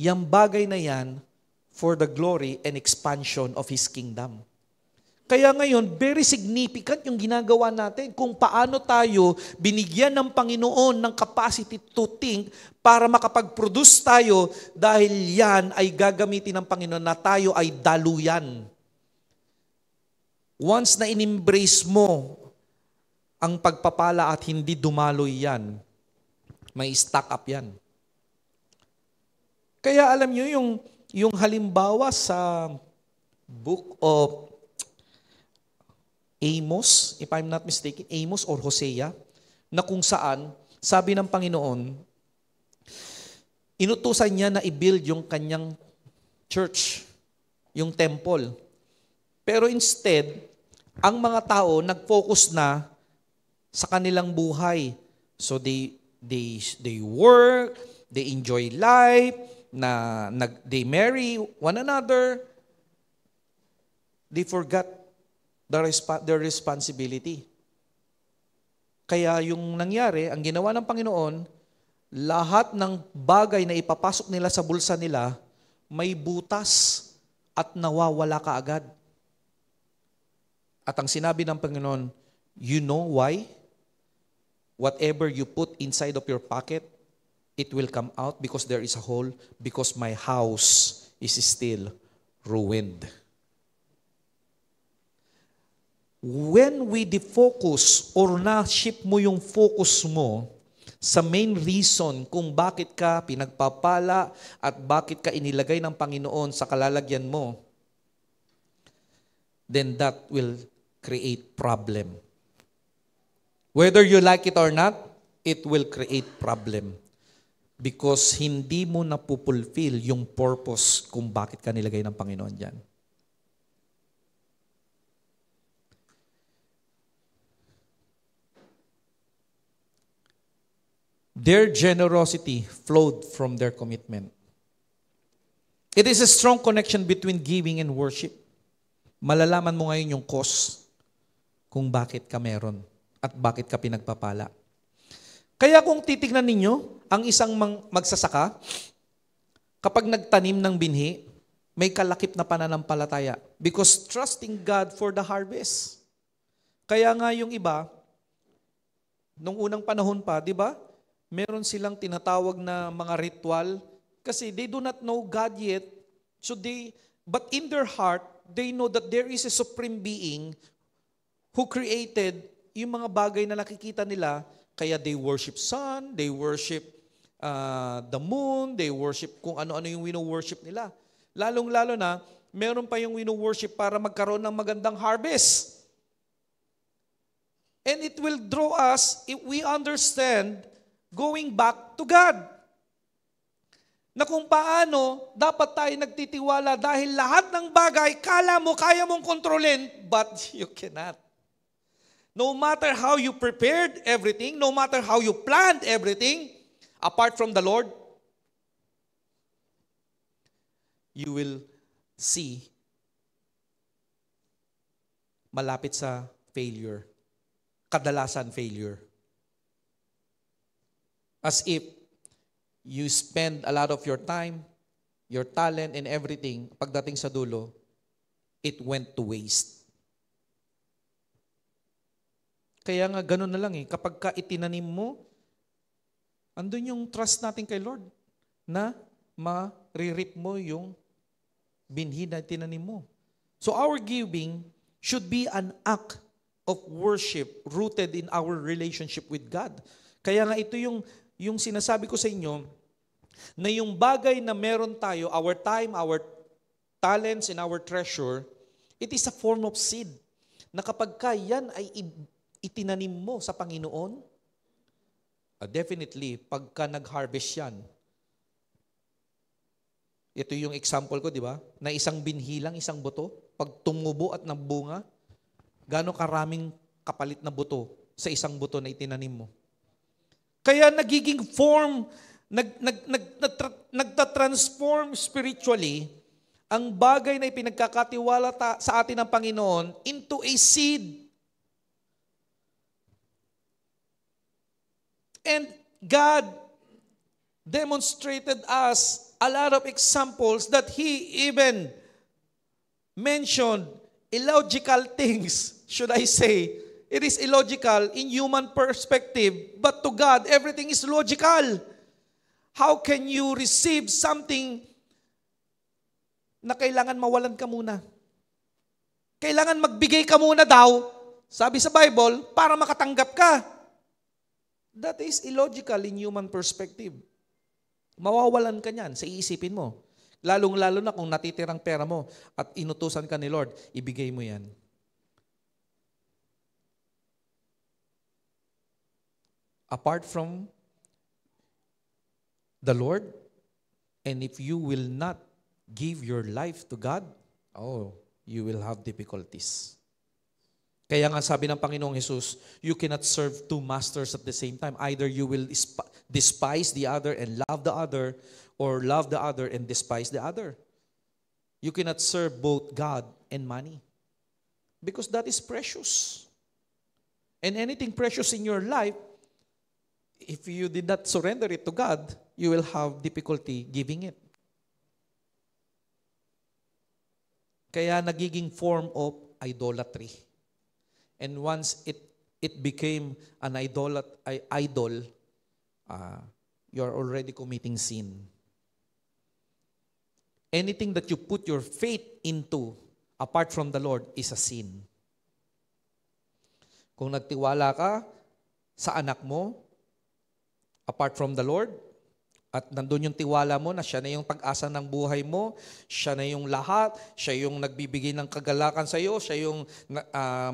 yung bagay na yan for the glory and expansion of His kingdom. Kaya ngayon, very significant yung ginagawa natin kung paano tayo binigyan ng Panginoon ng capacity to think para makapag-produce tayo dahil yan ay gagamitin ng Panginoon na tayo ay daluyan. Once na in-embrace mo ang pagpapala at hindi dumaloy yan, may stack up yan. Kaya alam nyo yung halimbawa sa book of Amos, if I'm not mistaken, Amos or Hosea, na kung saan, sabi ng Panginoon, inutusan niya na i-build yung kanyang church, yung temple. Pero instead, ang mga tao nag-focus na sa kanilang buhay. So they work, they enjoy life, they marry one another. They forgot their responsibility. Kaya yung nangyari, ang ginawa ng Panginoon, lahat ng bagay na ipapasok nila sa bulsa nila, may butas at nawawala kaagad. At ang sinabi ng Panginoon, you know why? Whatever you put inside of your pocket, it will come out because there is a hole, because my house is still ruined. When we defocus or na-shift mo yung focus mo sa main reason kung bakit ka pinagpapala at bakit ka inilagay ng Panginoon sa kalalagyan mo, then that will create problem. Whether you like it or not, it will create problem. Because hindi mo napupulfill yung purpose kung bakit ka nilagay ng Panginoon dyan. Their generosity flowed from their commitment. It is a strong connection between giving and worship. Malalaman mo ngayon yung cause kung bakit ka meron at bakit ka pinagpapala. Kaya kung titignan ninyo, ang isang magsasaka, kapag nagtanim ng binhi, may kalakip na pananampalataya because trusting God for the harvest. Kaya nga yung iba, nung unang panahon pa, di ba? Meron silang tinatawag na mga ritual kasi they do not know God yet. But in their heart, they know that there is a supreme being who created yung mga bagay na nakikita nila. Kaya they worship sun, they worship the moon, they worship kung ano-ano yung wino-worship nila. Lalong-lalo na, meron pa yung wino-worship para magkaroon ng magandang harvest. And it will draw us, if we understand, going back to God. Na kung paano dapat tayo nagtitiwala dahil lahat ng bagay, kala mo, kaya mong kontrolin, but you cannot. No matter how you prepared everything, no matter how you planned everything, apart from the Lord, you will see malapit sa failure. Kadalasan failure. As if you spend a lot of your time, your talent, and everything, pagdating sa dulo, it went to waste. Kaya nga, ganun na lang kapag ka itinanim mo, andun yung trust natin kay Lord na ma-re-reap mo yung binhi na tinanim mo. So our giving should be an act of worship rooted in our relationship with God. Kaya nga ito yung sinasabi ko sa inyo, na yung bagay na meron tayo, our time, our talents, and our treasure, it is a form of seed. Na kapag yan ay itinanim mo sa Panginoon, definitely, pagka nag-harvest yan, ito yung example ko, di ba? Na isang binhi lang, isang buto, pag tumubo at nagbunga, gaano karaming kapalit na buto sa isang buto na itinanim mo. Kaya nagiging form, nagtatransform spiritually ang bagay na ipinagkakatiwala sa atin ng Panginoon into a seed. And God demonstrated us a lot of examples that He even mentioned illogical things, should I say. It is illogical in human perspective, but to God, everything is logical. How can you receive something na kailangan mawalan ka muna? Kailangan magbigay ka muna daw, sabi sa Bible, para makatanggap ka. That is illogical in human perspective. Mawawalan ka niyan sa iisipin mo. Lalong-lalo na kung natitirang pera mo at inutusan ka ni Lord, ibigay mo yan. Apart from the Lord, and if you will not give your life to God, you will have difficulties. Kaya nga sabi ng Panginoong Jesus, you cannot serve two masters at the same time. Either you will despise the other and love the other, or love the other and despise the other. You cannot serve both God and money. Because that is precious. And anything precious in your life, if you did not surrender it to God, you will have difficulty giving it. Kaya nagiging form of idolatry. And once it became an idol, you're already committing sin. Anything that you put your faith into apart from the Lord is a sin. Kung nagtiwala ka sa anak mo apart from the Lord, at nandun yung tiwala mo na siya na yung pag-asa ng buhay mo, siya na yung lahat, siya yung nagbibigay ng kagalakan sa iyo, siya yung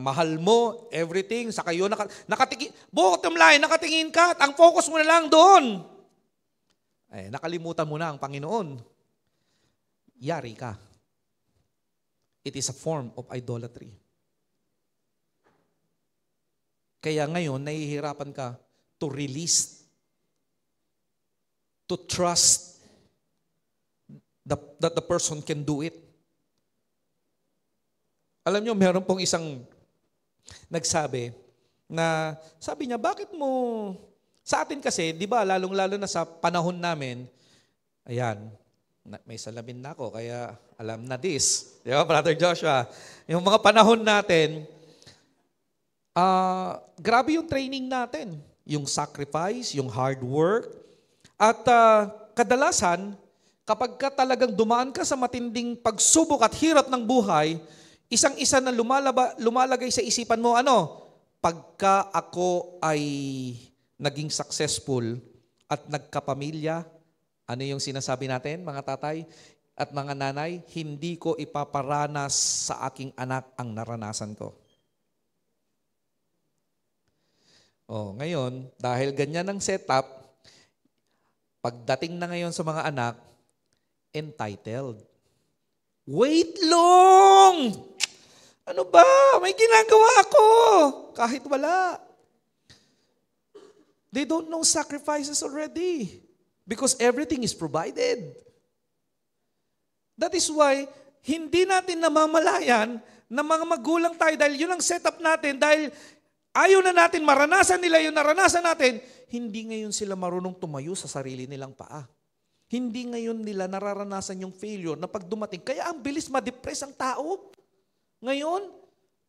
mahal mo, everything, sa kayo nakatingin, bottom line, nakatingin ka, at ang focus mo na lang doon. Nakalimutan mo na ang Panginoon. Yari ka. It is a form of idolatry. Kaya ngayon, nahihirapan ka to release, to trust that the person can do it. Alam nyo, meron pong isang nagsabi na, sabi niya, bakit mo, sa atin kasi, di ba, lalong-lalo na sa panahon namin, ayan, may salamin na ako, kaya alam na this. Di ba, Brother Joshua? Yung mga panahon natin, grabe yung training natin. Yung sacrifice, yung hard work. At kadalasan, kapag ka talagang dumaan ka sa matinding pagsubok at hirap ng buhay, isang-isa na lumalagay sa isipan mo, pagka ako ay naging successful at nagkapamilya, ano yung sinasabi natin, mga tatay at mga nanay, hindi ko ipaparanas sa aking anak ang naranasan ko. Ngayon, dahil ganyan ang setup, pagdating na ngayon sa mga anak, entitled. Wait long! Ano ba? May ginagawa ako! Kahit wala. They don't know sacrifices already. Because everything is provided. That is why, hindi natin namamalayan na mga magulang tayo dahil yun ang setup natin, dahil ayaw na natin, maranasan nila yung naranasan natin, hindi ngayon sila marunong tumayo sa sarili nilang paa. Hindi ngayon nila nararanasan yung failure na pag dumating. Kaya ang bilis ma-depress ang tao. Ngayon,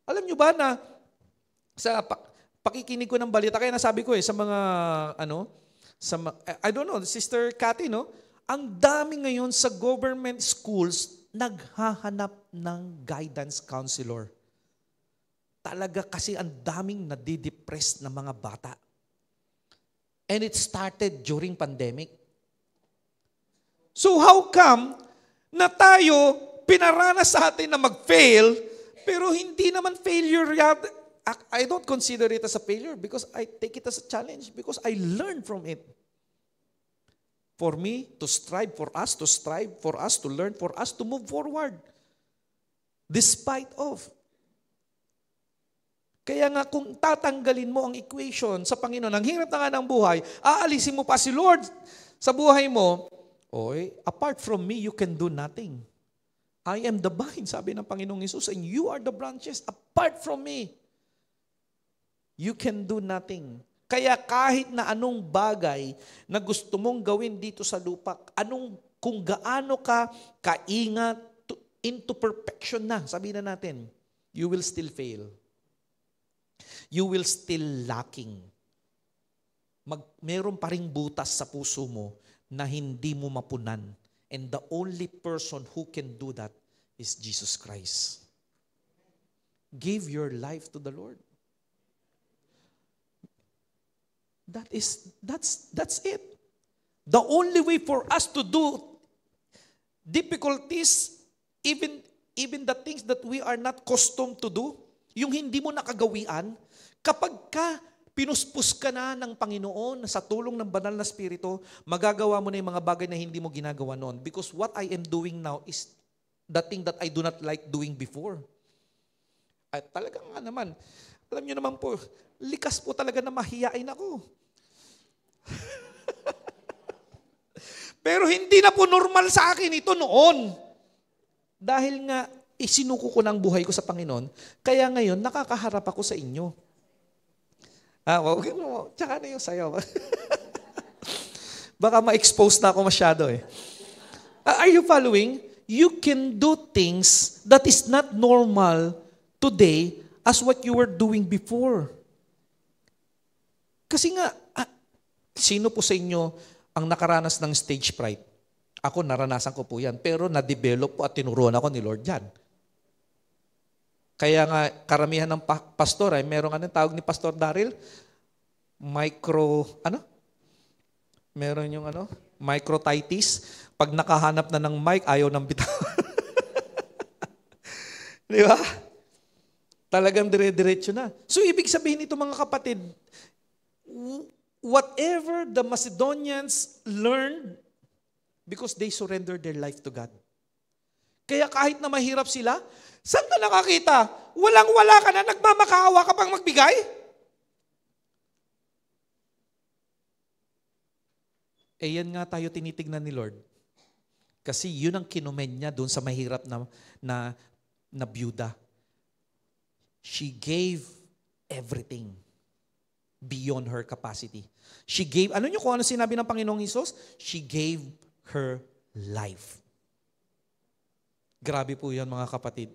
alam nyo ba na sa pakikinig ko ng balita, kaya nasabi ko sa mga, I don't know, Sister Cathy, ang dami ngayon sa government schools naghahanap ng guidance counselor. Talaga kasi ang daming nadidepressed na mga bata. And it started during pandemic. So how come na tayo pinaranas sa atin na mag-fail, pero hindi naman failure yet? I don't consider it as a failure because I take it as a challenge because I learn from it. For me to strive, for us to learn, for us to move forward. Despite of. Kaya nga kung tatanggalin mo ang equation sa Panginoon, ang hirap na nga ng buhay, aalisin mo pa si Lord sa buhay mo, apart from me, you can do nothing. I am the vine, sabi ng Panginoong Hesus, and you are the branches. Apart from me, you can do nothing. Kaya kahit na anong bagay na gusto mong gawin dito sa lupa, kung gaano ka kaingat into perfection na, sabihin na natin, you will still fail. You will still lacking. Meron pa ring butas sa puso mo na hindi mo mapunan. And the only person who can do that is Jesus Christ. Give your life to the Lord. That's it. The only way for us to do difficulties, even the things that we are not accustomed to do, yung hindi mo nakagawian, kapag ka pinuspos ka na ng Panginoon sa tulong ng banal na Espiritu, magagawa mo na yung mga bagay na hindi mo ginagawa noon. Because what I am doing now is the thing that I do not like doing before. At talaga nga naman, alam nyo naman po, likas po talaga na mahiyain ako. Pero hindi na po normal sa akin ito noon. Dahil nga, isinuko ko ng buhay ko sa Panginoon, kaya ngayon, nakakaharap ako sa inyo. Tsaka na yung sayaw. Baka ma-expose na ako masyado eh. Are you following? You can do things that is not normal today as what you were doing before. Kasi nga, sino po sa inyo ang nakaranas ng stage fright? Ako, naranasan ko po yan. Pero na-develop po at tinuruan ako ni Lord yan. Kaya nga, karamihan ng pastor, merong tawag ni Pastor Daryl? Meron yung microtitis. Pag nakahanap na ng mic, ayaw ng bitaw. Di ba? Talagang dire-diretso na. So, ibig sabihin nito mga kapatid, whatever the Macedonians learned, because they surrendered their life to God. Kaya kahit na mahirap sila, saan ka nakakita? Walang-wala ka na, nagmamakaawa ka pang magbigay? Yan nga tayo tinitignan ni Lord. Kasi yun ang kinomen niya doon sa mahirap na byuda. She gave everything beyond her capacity. She gave, ano nyo kung ano sinabi ng Panginoong Hesus? She gave her life. Grabe po yan mga kapatid.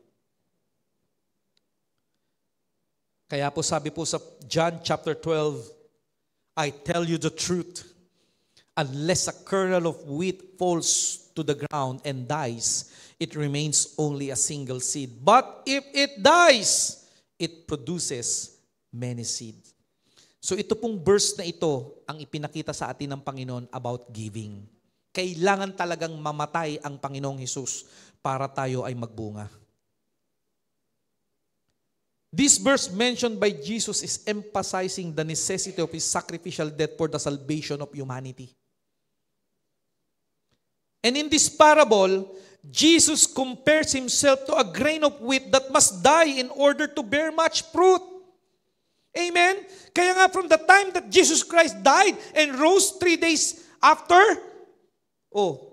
Kaya po sabi po sa John chapter 12, I tell you the truth, unless a kernel of wheat falls to the ground and dies, it remains only a single seed. But if it dies, it produces many seeds. So ito pong verse na ito ang ipinakita sa atin ng Panginoon about giving. Kailangan talagang mamatay ang Panginoong Hesus para tayo ay magbunga. This verse mentioned by Jesus is emphasizing the necessity of His sacrificial death for the salvation of humanity. And in this parable, Jesus compares Himself to a grain of wheat that must die in order to bear much fruit. Amen? Kaya nga from the time that Jesus Christ died and rose 3 days after,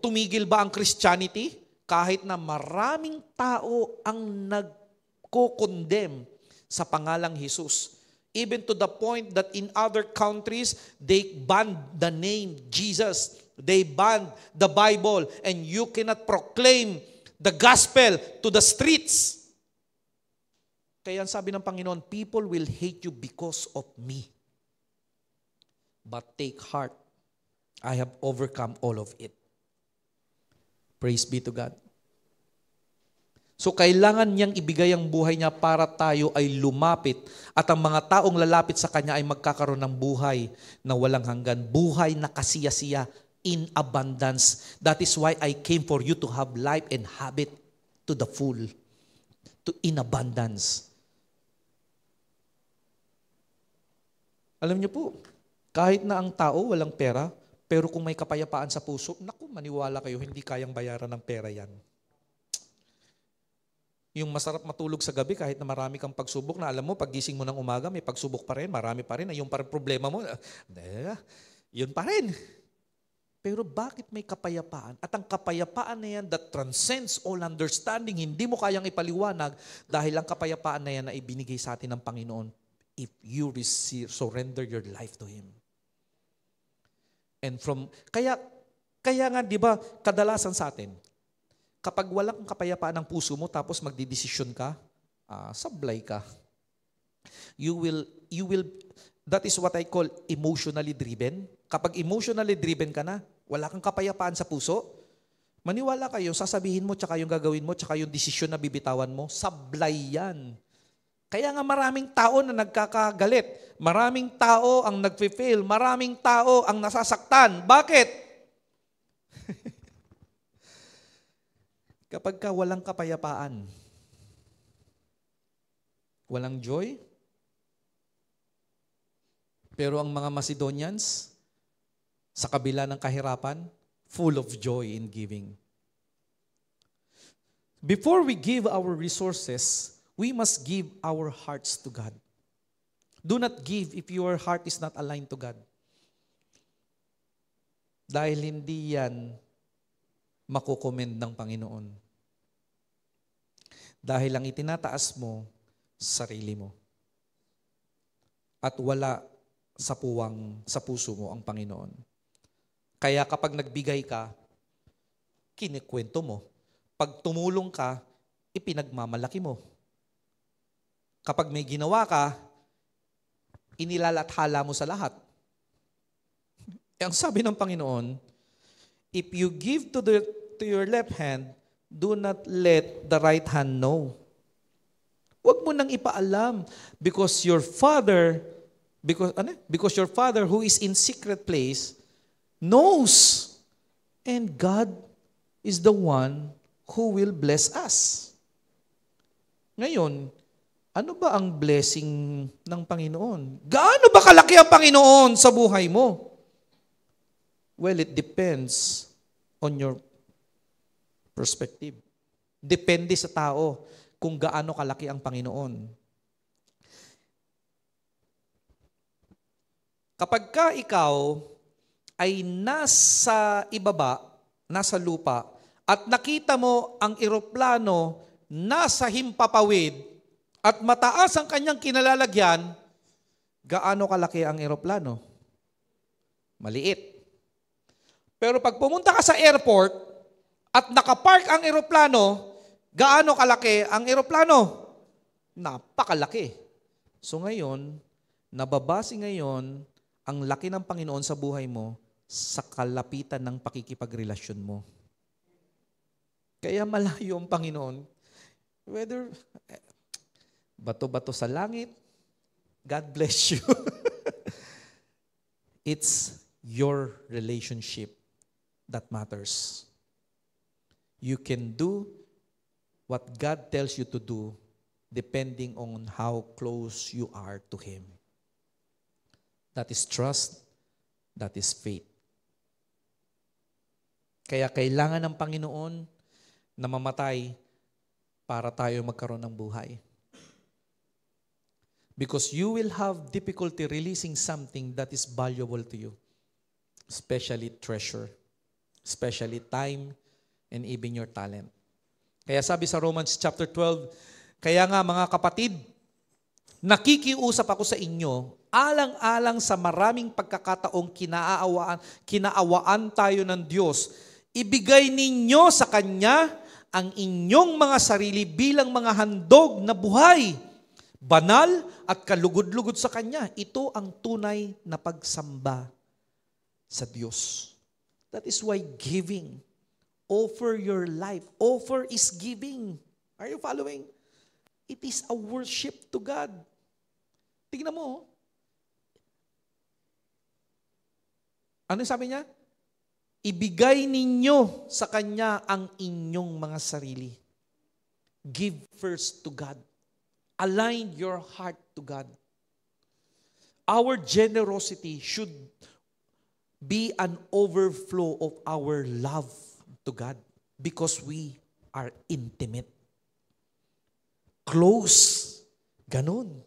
tumigil ba ang Christianity? Kahit na maraming tao ang nagko-condemn sa pangalang Jesus. Even to the point that in other countries, they banned the name Jesus. They banned the Bible. And you cannot proclaim the gospel to the streets. Kaya sabi ng Panginoon, people will hate you because of me. But take heart, I have overcome all of it. Praise be to God. So kailangan niyang ibigay ang buhay niya para tayo ay lumapit at ang mga taong lalapit sa Kanya ay magkakaroon ng buhay na walang hanggan. Buhay na kasiya-siya in abundance. That is why I came for you to have life and have it to the full. In abundance. Alam niyo po, kahit na ang tao walang pera, pero kung may kapayapaan sa puso, naku, maniwala kayo, hindi kayang bayaran ng pera yan. Yung masarap matulog sa gabi kahit na marami kang pagsubok na alam mo, paggising mo ng umaga, may pagsubok pa rin, marami pa rin, yung pa rin problema mo, yun pa rin. Pero bakit may kapayapaan? At ang kapayapaan na yan that transcends all understanding, hindi mo kayang ipaliwanag dahil ang kapayapaan na yan na ibinigay sa atin ng Panginoon if you surrender your life to Him. And kaya nga, di ba, kadalasan sa atin, kapag walang kapayapaan ng puso mo tapos magdidesisyon ka, sablay ka. You will, that is what I call emotionally driven. Kapag emotionally driven ka na, wala kang kapayapaan sa puso, maniwala kayo, sasabihin mo, tsaka yung gagawin mo, tsaka yung desisyon na bibitawan mo, sablay yan. Kaya nga maraming tao na nagkakagalit, maraming tao ang nagfe-fail, maraming tao ang nasasaktan. Bakit? Kapag ka walang kapayapaan, walang joy, pero ang mga Macedonians, sa kabila ng kahirapan, full of joy in giving. Before we give our resources, we must give our hearts to God. Do not give if your heart is not aligned to God. Dahil hindi yan makukomend ng Panginoon. Dahil ang itinataas mo, sarili mo. At wala sa puso mo ang Panginoon. Kaya kapag nagbigay ka, kinikwento mo. Pag tumulong ka, ipinagmamalaki mo. Kapag may ginawa ka, inilalathala mo sa lahat. Ang sabi ng Panginoon, if you give to your left hand, do not let the right hand know. Huwag mo nang ipaalam because your Father who is in secret place knows, and God is the one who will bless us. Ngayon, ano ba ang blessing ng Panginoon? Gaano ba kalaki ang Panginoon sa buhay mo? Well, it depends on your perspective. Depende sa tao kung gaano kalaki ang Panginoon. Kapag ka ikaw ay nasa ibaba, nasa lupa, at nakita mo ang eroplano nasa himpapawid at mataas ang kanyang kinalalagyan, gaano kalaki ang eroplano? Maliit. Pero pag pumunta ka sa airport at nakapark ang eroplano, gaano kalaki ang eroplano? Napakalaki. So ngayon, nababase ngayon ang laki ng Panginoon sa buhay mo sa kalapitan ng pakikipagrelasyon mo. Kaya malayo ang Panginoon. Whether bato-bato sa langit, God bless you. It's your relationship that matters. You can do what God tells you to do depending on how close you are to Him. That is trust, that is faith. Kaya kailangan ng Panginoon na mamatay para tayo magkaroon ng buhay. Because you will have difficulty releasing something that is valuable to you. Especially treasure. Especially time and even your talent. Kaya sabi sa Romans chapter 12, kaya nga mga kapatid, nakikiusap ako sa inyo, alang-alang sa maraming pagkakataong kinaawaan tayo ng Diyos, ibigay ninyo sa Kanya ang inyong mga sarili bilang mga handog na buhay, banal at kalugod-lugod sa Kanya. Ito ang tunay na pagsamba sa Diyos. That is why giving, offer your life. Offer is giving. Are you following? It is a worship to God. Tingnan mo. Ano sabi niya? Ibigay ninyo sa Kanya ang inyong mga sarili. Give first to God. Align your heart to God. Our generosity should be an overflow of our love to God because we are intimate. Close. Ganun.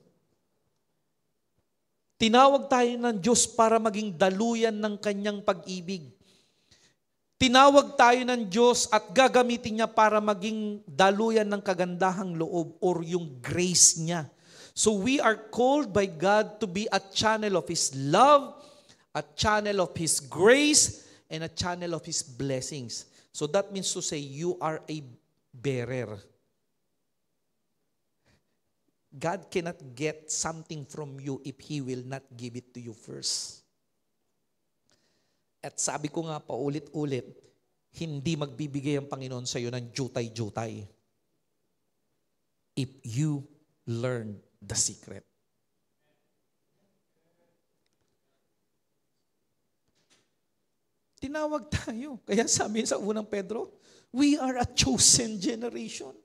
Tinawag tayo ng Diyos para maging daluyan ng Kanyang pag-ibig. Tinawag tayo ng Diyos at gagamitin niya para maging daluyan ng kagandahang loob or yung grace niya. So we are called by God to be a channel of His love, a channel of His grace, and a channel of His blessings. So that means to say you are a bearer. God cannot get something from you if He will not give it to you first. At sabi ko nga paulit-ulit, hindi magbibigay ang Panginoon sa iyo ng jutay-jutay. If you learn the secret. Tinawag tayo. Kaya sabi sa unang Pedro, we are a chosen generation.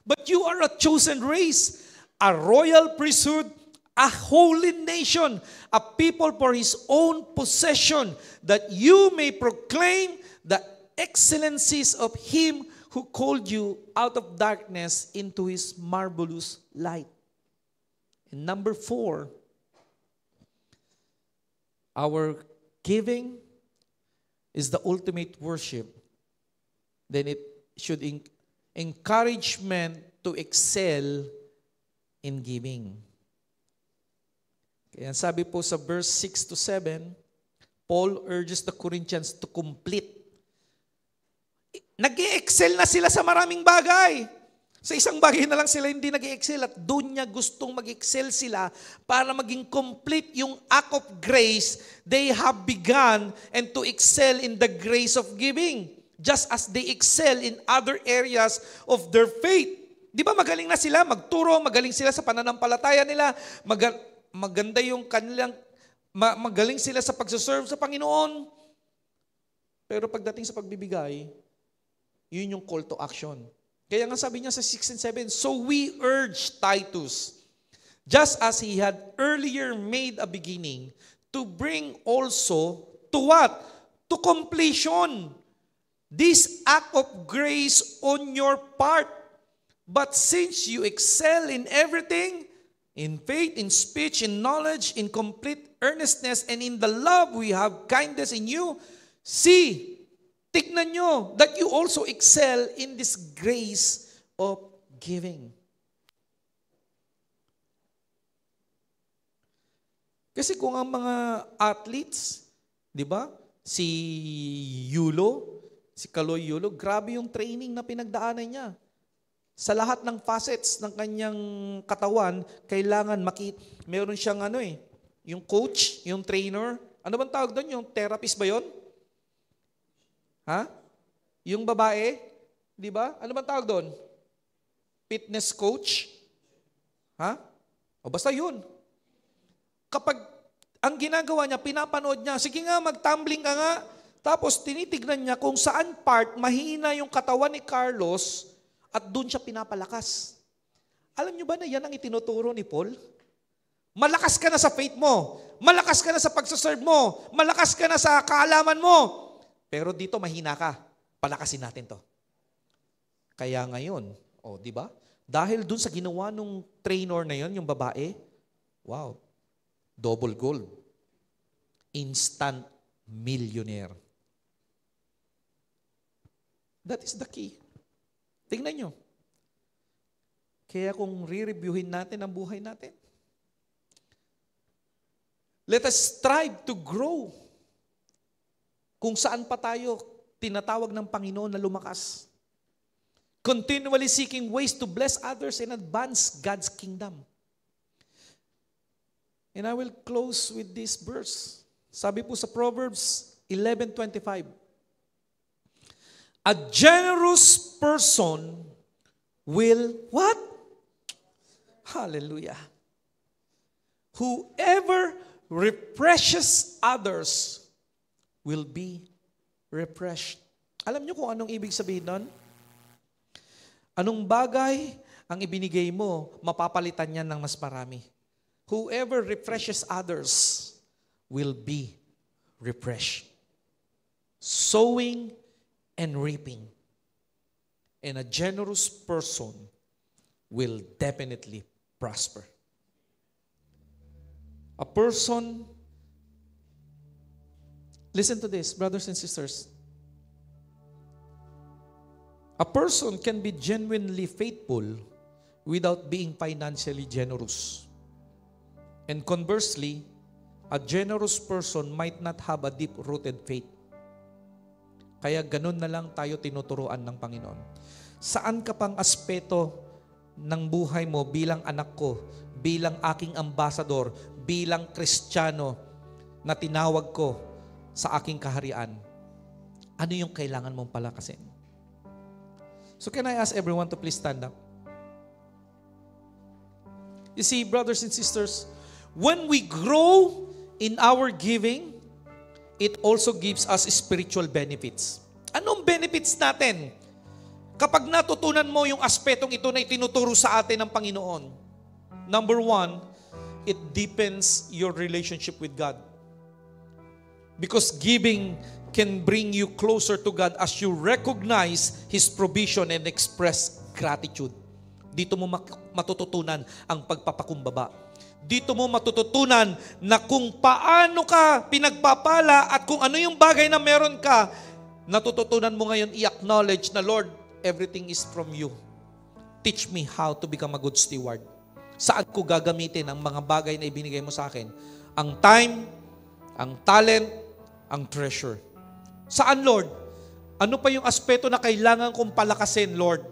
But you are a chosen race, a royal priesthood, a holy nation, a people for His own possession, that you may proclaim the excellencies of Him who called you out of darkness into His marvelous light. And number 4, our giving is the ultimate worship. Then it should encourage men to excel in giving. Kaya sabi po sa verse 6 to 7, Paul urges the Corinthians to complete. Nag-i-excel na sila sa maraming bagay. Sa isang bagay na lang sila hindi nag-i-excel at doon niya gustong mag-excel sila para maging complete yung act of grace they have begun and to excel in the grace of giving. Just as they excel in other areas of their faith. Di ba magaling na sila magturo, magaling sila sa pananampalataya nila, maganda yung kanilang, magaling sila sa pagsaserve sa Panginoon. Pero pagdating sa pagbibigay, yun yung call to action. Kaya nga sabi niya sa 6 and 7, so we urge Titus, just as he had earlier made a beginning, to bring also to what? To completion. This act of grace on your part. But since you excel in everything, in faith, in speech, in knowledge, in complete earnestness, and in the love we have kindness in you, see, tignan nyo, that you also excel in this grace of giving. Kasi kung ang mga athletes, di ba, si Yulo, si Kaloy Yulo, grabe yung training na pinagdaanan niya. Sa lahat ng facets ng kanyang katawan, kailangan meron siyang yung coach, yung trainer. Ano bang tawag doon? Yung therapist ba yun? Ha? Yung babae? Di ba? Ano bang tawag doon? Fitness coach? Ha? O basta yun. Kapag ang ginagawa niya, pinapanood niya, sige nga, mag-tumbling ka nga. Tapos tinitignan niya kung saan part mahina yung katawan ni Carlos at doon siya pinapalakas. Alam niyo ba na yan ang itinuturo ni Paul? Malakas ka na sa faith mo. Malakas ka na sa pagsaserve mo. Malakas ka na sa kaalaman mo. Pero dito mahina ka. Palakasin natin to. Kaya ngayon, di ba? Dahil doon sa ginawa nung trainer na yon, yung babae, wow, double gold. Instant millionaire. That is the key. Tingnan nyo. Kaya kung re-reviewin natin ang buhay natin, let us strive to grow. Kung saan pa tayo tinatawag ng Panginoon na lumakas. Continually seeking ways to bless others and advance God's kingdom. And I will close with this verse. Sabi po sa Proverbs 11:25. A generous person will what? Hallelujah. Whoever refreshes others will be refreshed. Alam niyo kung anong ibig sabihin nun? Anong bagay ang ibinigay mo, mapapalitan niya ng mas marami. Whoever refreshes others will be refreshed. Sowing and reaping. And a generous person will definitely prosper. A person, listen to this, brothers and sisters. A person can be genuinely faithful without being financially generous. And conversely, a generous person might not have a deep-rooted faith. Kaya ganun na lang tayo tinuturuan ng Panginoon. Saan ka pang aspeto ng buhay mo bilang anak ko, bilang aking ambasador, bilang Kristiyano na tinawag ko sa aking kaharian? Ano yung kailangan mong palakasin? So can I ask everyone to please stand up? You see, brothers and sisters, when we grow in our giving, it also gives us spiritual benefits. Anong benefits natin? Kapag natutunan mo yung aspetong ito na itinuturo sa atin ng Panginoon. Number one, it deepens your relationship with God. Because giving can bring you closer to God as you recognize His provision and express gratitude. Dito mo matututunan ang pagpapakumbaba. Dito mo matututunan na kung paano ka pinagpapala at kung ano yung bagay na meron ka, natututunan mo ngayon i-acknowledge na, Lord, everything is from you. Teach me how to become a good steward. Saan ko gagamitin ang mga bagay na ibinigay mo sa akin? Ang time, ang talent, ang treasure. Saan, Lord? Ano pa yung aspeto na kailangan kong palakasin, Lord?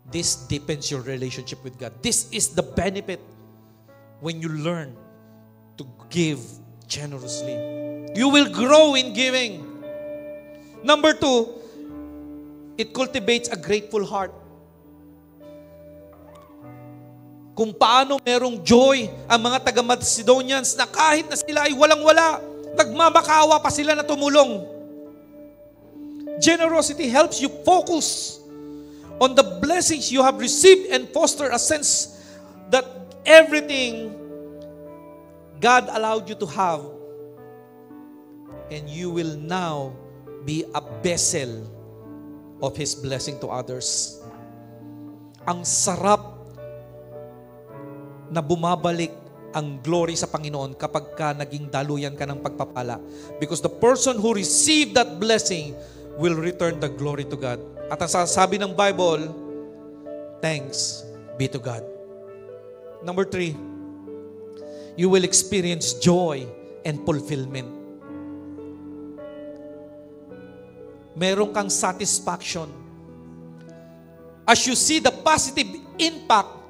This deepens your relationship with God. This is the benefit when you learn to give generously. You will grow in giving. Number two, it cultivates a grateful heart. Kung paano merong joy ang mga taga-Macedonians na kahit na sila ay walang-wala, nagmamakawa pa sila na tumulong. Generosity helps you focus on the blessings you have received and foster a sense that everything God allowed you to have, and you will now be a vessel of His blessing to others. Ang sarap na bumabalik ang glory sa Panginoon kapag ka naging daluyan ka ng pagpapala. Because the person who received that blessing will return the glory to God. At ang sasabi ng Bible, thanks be to God. Number three, you will experience joy and fulfillment. Meron kang satisfaction as you see the positive impact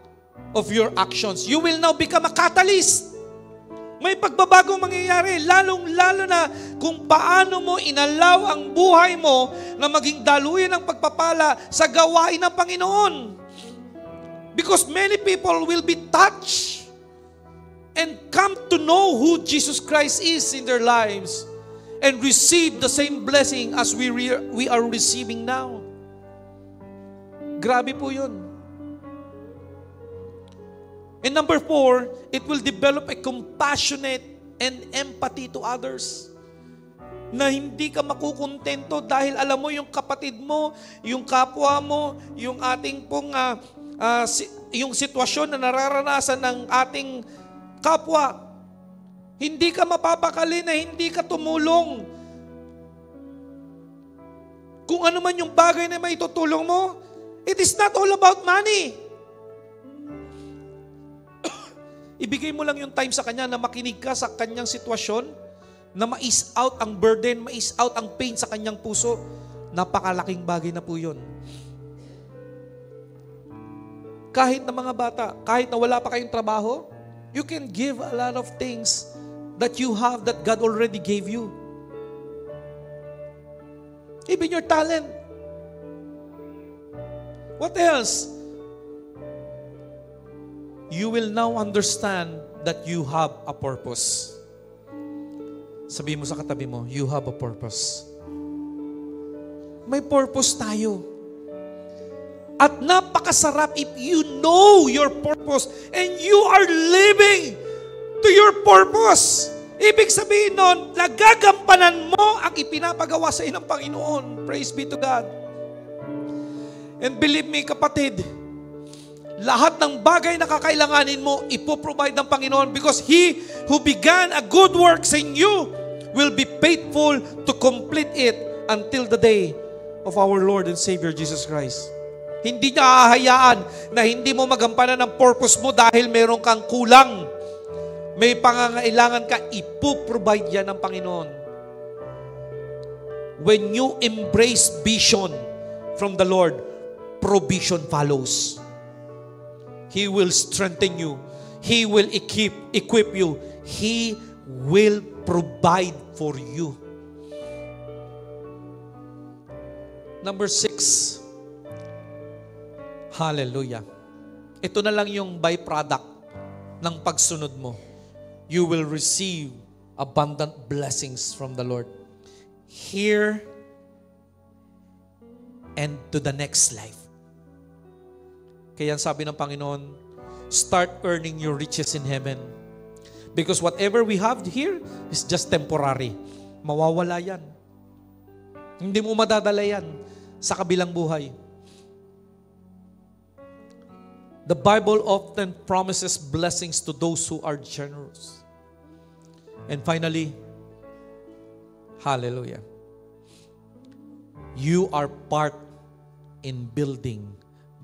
of your actions. You will now become a catalyst. May pagbabagong mangyayari, lalong-lalo na kung paano mo inalaw ang buhay mo na maging daluyan ng pagpapala sa gawain ng Panginoon. Because many people will be touched and come to know who Jesus Christ is in their lives and receive the same blessing as we are receiving now. Grabe po yun. And number four, it will develop a compassionate and empathy to others. Na hindi ka makukontento dahil alam mo yung kapatid mo, yung kapwa mo, yung ating pong yung sitwasyon na nararanasan ng ating kapwa. Hindi ka mapapakali na hindi ka tumulong. Kung ano man yung bagay na maitutulong mo, it is not all about money. Ibigay mo lang yung time sa kanya na makinig ka sa kanyang sitwasyon, na ma-ease out ang burden, ma-ease out ang pain sa kanyang puso. Napakalaking bagay na po yun. Kahit na mga bata, kahit na wala pa kayong trabaho, you can give a lot of things that you have that God already gave you. Even your talent. What else? You will now understand that you have a purpose. Sabi mo sa katabi mo, you have a purpose. May purpose tayo. At napakasarap if you know your purpose and you are living to your purpose. Ibig sabihin nun, nagagampanan mo ang ipinapagawa sa iyo ng Panginoon. Praise be to God. And believe me, kapatid, lahat ng bagay na kakailanganin mo, ipoprovide ng Panginoon because He who began a good works in you will be faithful to complete it until the day of our Lord and Savior Jesus Christ. Hindi niya hahayaan na hindi mo magampanan ng purpose mo dahil meron kang kulang. May pangangailangan ka, ipoprovide yan ng Panginoon. When you embrace vision from the Lord, provision follows. He will strengthen you. He will equip you. He will provide for you. Number 6. Hallelujah. Ito na lang yung byproduct ng pagsunod mo. You will receive abundant blessings from the Lord. Here and to the next life. Kaya sabi ng Panginoon, start earning your riches in heaven. Because whatever we have here is just temporary. Mawawala yan. Hindi mo madadala yan sa kabilang buhay. The Bible often promises blessings to those who are generous. And finally, hallelujah. You are part in building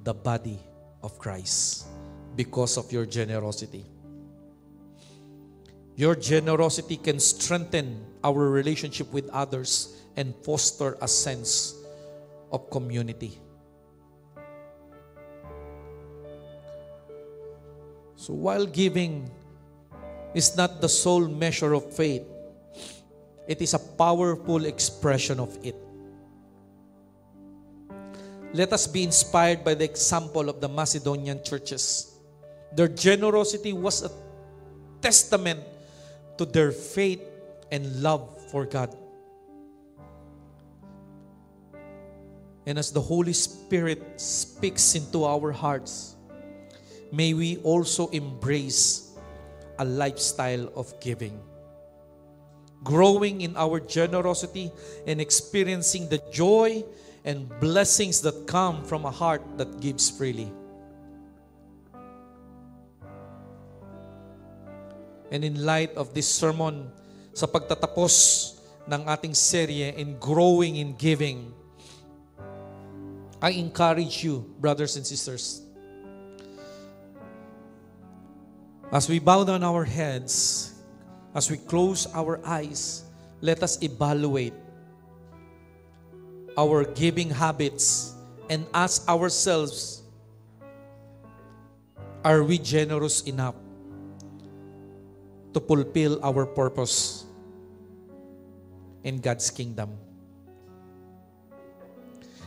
the body of Christ because of your generosity. Your generosity can strengthen our relationship with others and foster a sense of community. So while giving is not the sole measure of faith, it is a powerful expression of it. Let us be inspired by the example of the Macedonian churches. Their generosity was a testament to their faith and love for God. And as the Holy Spirit speaks into our hearts, may we also embrace a lifestyle of giving, growing in our generosity and experiencing the joy and blessings that come from a heart that gives freely. And in light of this sermon, sa pagtatapos ng ating serye in growing in giving, I encourage you, brothers and sisters, as we bow down our heads, as we close our eyes, let us evaluate our giving habits and ask ourselves, are we generous enough to fulfill our purpose in God's kingdom?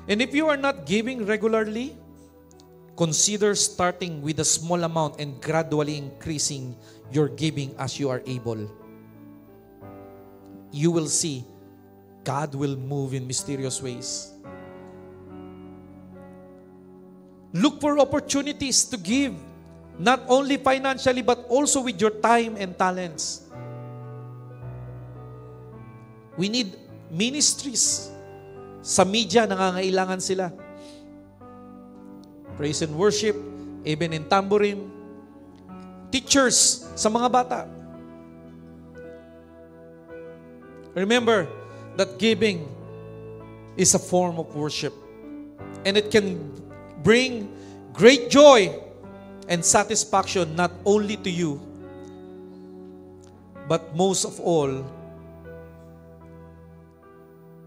And if you are not giving regularly, consider starting with a small amount and gradually increasing your giving as you are able. You will see God will move in mysterious ways. Look for opportunities to give, not only financially but also with your time and talents. We need ministries. Sa media, nangangailangan sila. Praise and worship, even in tambourine. Teachers sa mga bata. Remember that giving is a form of worship. And it can bring great joy and satisfaction not only to you, but most of all,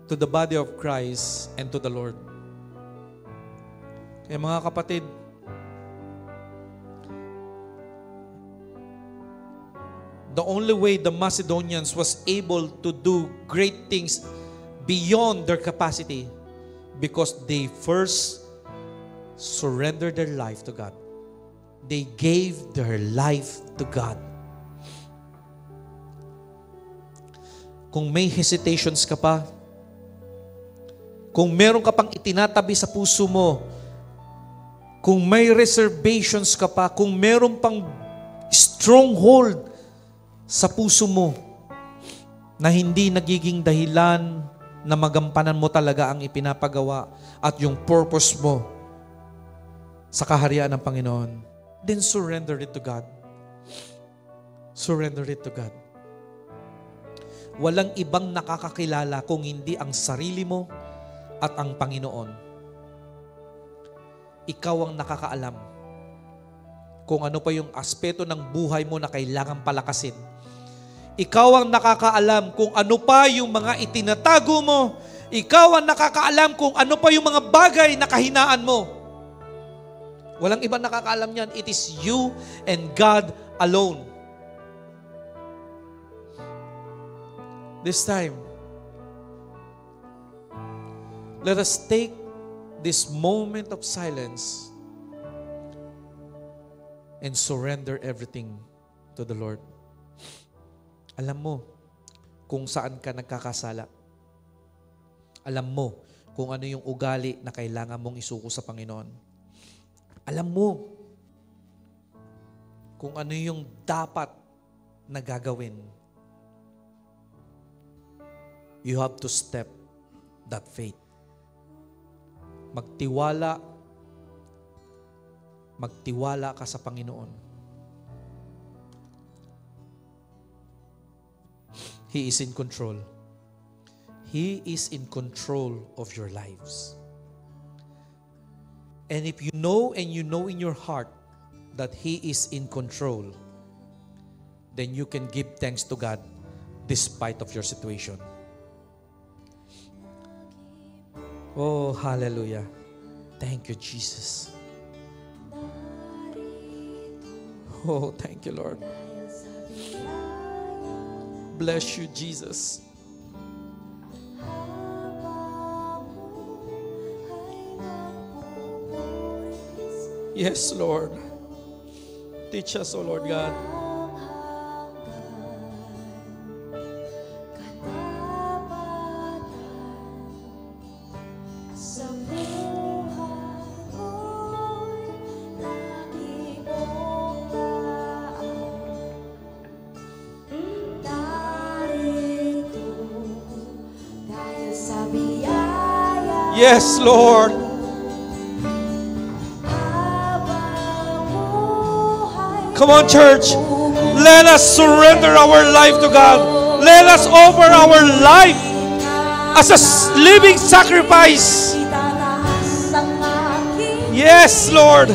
to the body of Christ and to the Lord. Kaya mga kapatid, the only way the Macedonians was able to do great things beyond their capacity because they first surrender their life to God. They gave their life to God. Kung may hesitations ka pa, kung meron ka pang itinatabi sa puso mo, kung may reservations ka pa, kung meron pang stronghold sa puso mo na hindi nagiging dahilan na magampanan mo talaga ang ipinapagawa at yung purpose mo sa kaharian ng Panginoon, then surrender it to God. Surrender it to God. Walang ibang nakakakilala kung hindi ang sarili mo at ang Panginoon. Ikaw ang nakakaalam kung ano pa yung aspeto ng buhay mo na kailangan palakasin. Ikaw ang nakakaalam kung ano pa yung mga itinatago mo. Ikaw ang nakakaalam kung ano pa yung mga bagay na kahinaan mo. Walang ibang nakakaalam yan. It is you and God alone. This time, let us take this moment of silence and surrender everything to the Lord. Alam mo kung saan ka nagkakasala. Alam mo kung ano yung ugali na kailangan mong isuko sa Panginoon. Alam mo kung ano yung dapat na gagawin. You have to step that faith. Magtiwala ka sa Panginoon. He is in control. He is in control of your lives. And if you know and you know in your heart that He is in control, then you can give thanks to God despite of your situation. Oh, hallelujah. Thank you, Jesus. Oh, thank you, Lord. Bless you, Jesus. Yes, Lord. Teach us, O Lord God. Yes, Lord. Come on, church. Let us surrender our life to God. Let us offer our life as a living sacrifice. Yes, Lord.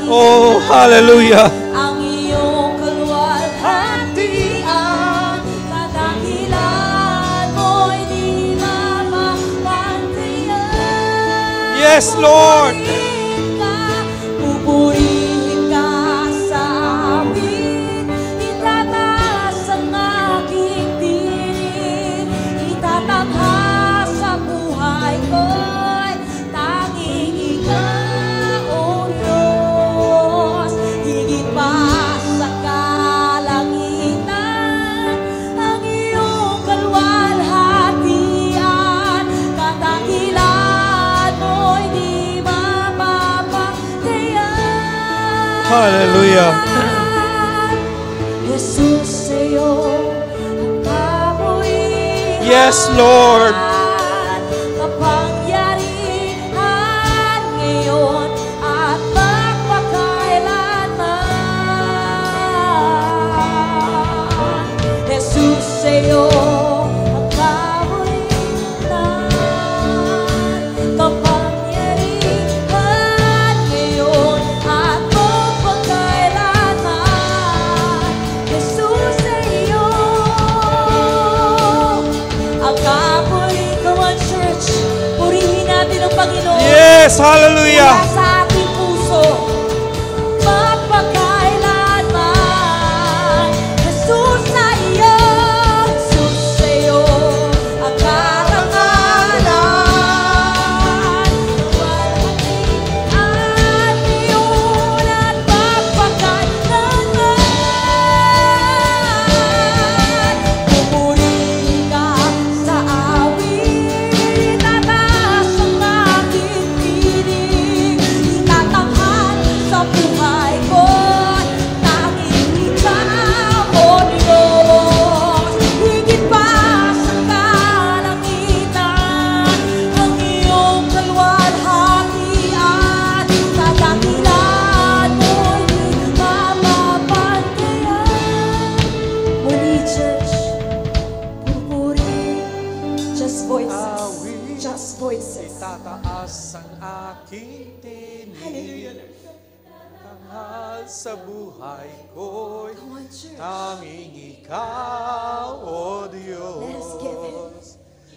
Oh, hallelujah. Ang iyong kaluwalhatian, kadakilan mo'y di mapagpantayan. Yes, Lord. Pupurihin ka sa amin, itataas ang aking tinig, itatangha sa buhay ko'y tanging ikaw. Hallelujah. Jesus, sa'yo ang kabuuan. Yes, Lord. Kapangyarihan ngayon at magpakailanman. Jesus, sa'yo ang kabuuan. Kapangyarihan ngayon at ang kapulitan. sa buhay ko'y Come on, church. tanging ikaw, O Diyos. Let us give Him.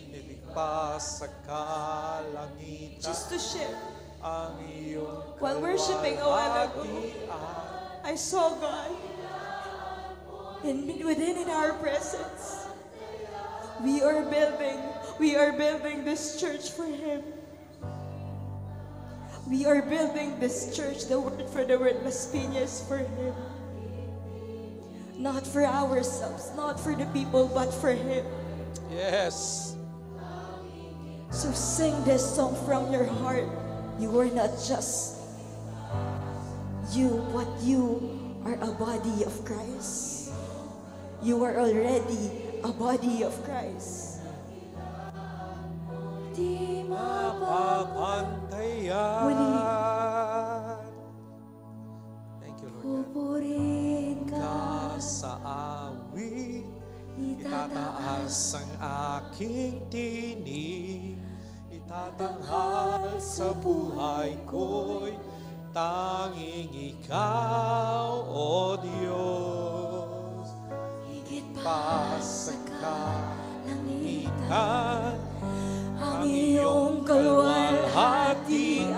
Iligpas sa kalangitan Just to share. ang iyong While worshiping a while ago, kalwalhatian. I saw God. And within in our presence, we are building this church for Him. We are building this church, the word for the word Las Piñas, for Him. Not for ourselves, not for the people, but for Him. Yes. So sing this song from your heart. You are not just you, but you are a body of Christ. You are already a body of Christ. Di Mapapantayan. Thank you, Lord. Pupurihin Ka ka, sa awit, itataas itataas ang aking tinig, itatanghal sa buhay ko'y tanging ikaw, O Diyos. higit Pa pa sa sa kalangitan. kalangitan, Ang iyong kalwalhatian,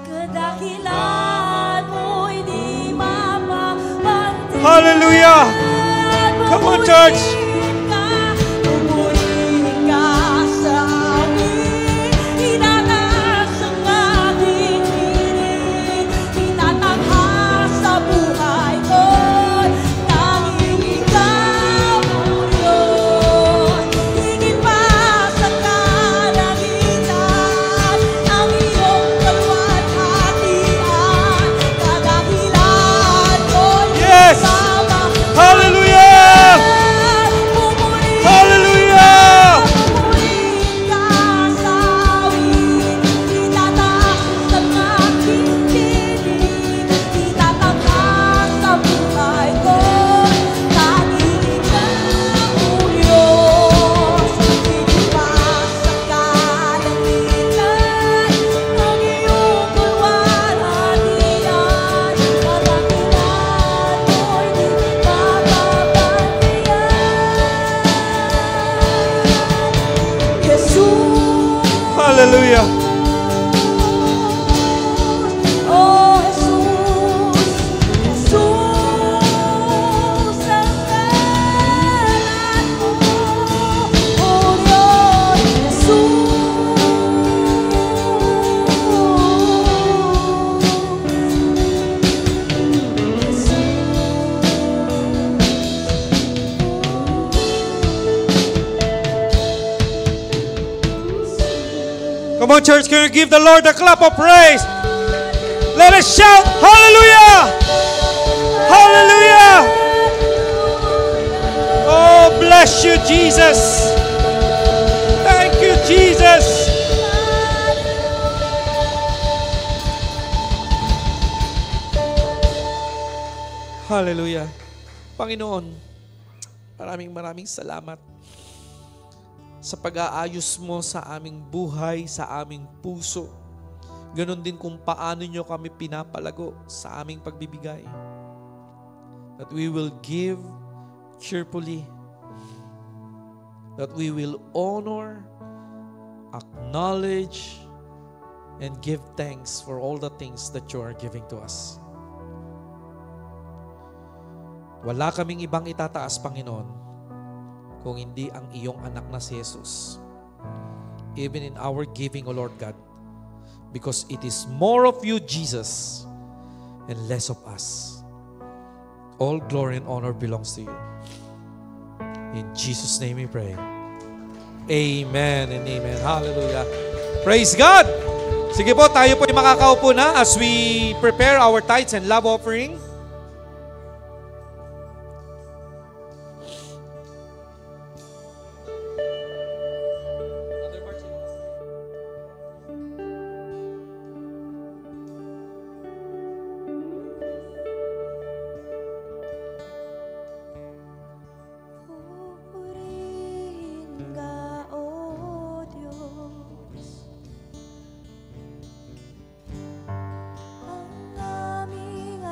kadakilan mo'y di mapapansin. Hallelujah! Come on, church! Pupurihin ka sa amin, itataas ang aking tinig, itatanghal sa buhay ko'y tanging ikaw, O Diyos. Higit pa sa kalangitan, ang iyong kalwalhatian, kadakilan ko'y di Yes! mapapansin. Hallelujah! Hallelujah! Pupurihin ka sa awit, itataas ang aking tinig, itatanghal sa buhay ko, tanging ikaw, O Diyos. Higit pa sa kalangitan, ang iyong kalwalhatian, kadakilan mo'y di mapapansin. Jesus, Hallelujah! oh Jesus, Jesus, ang ngalan mo, oh Diyos, Come on, church, can you give the Lord a clap of praise? Let us shout, Hallelujah! Hallelujah! Oh, bless you, Jesus! Thank you, Jesus! Hallelujah! Panginoon, maraming salamat sa pag-aayos mo sa aming buhay, sa aming puso. Ganon din kung paano nyo kami pinapalago sa aming pagbibigay. That we will give cheerfully. That we will honor, acknowledge, and give thanks for all the things that you are giving to us. Wala kaming ibang itataas, Panginoon, kung hindi ang iyong anak na si Jesus. Even in our giving, O Lord God, because it is more of you, Jesus, and less of us. All glory and honor belongs to you. In Jesus' name we pray. Amen and amen. Hallelujah. Praise God! Sige po, tayo po ay makakaupo na as we prepare our tithes and love offering. pupurihin ka, O Diyos, ang aming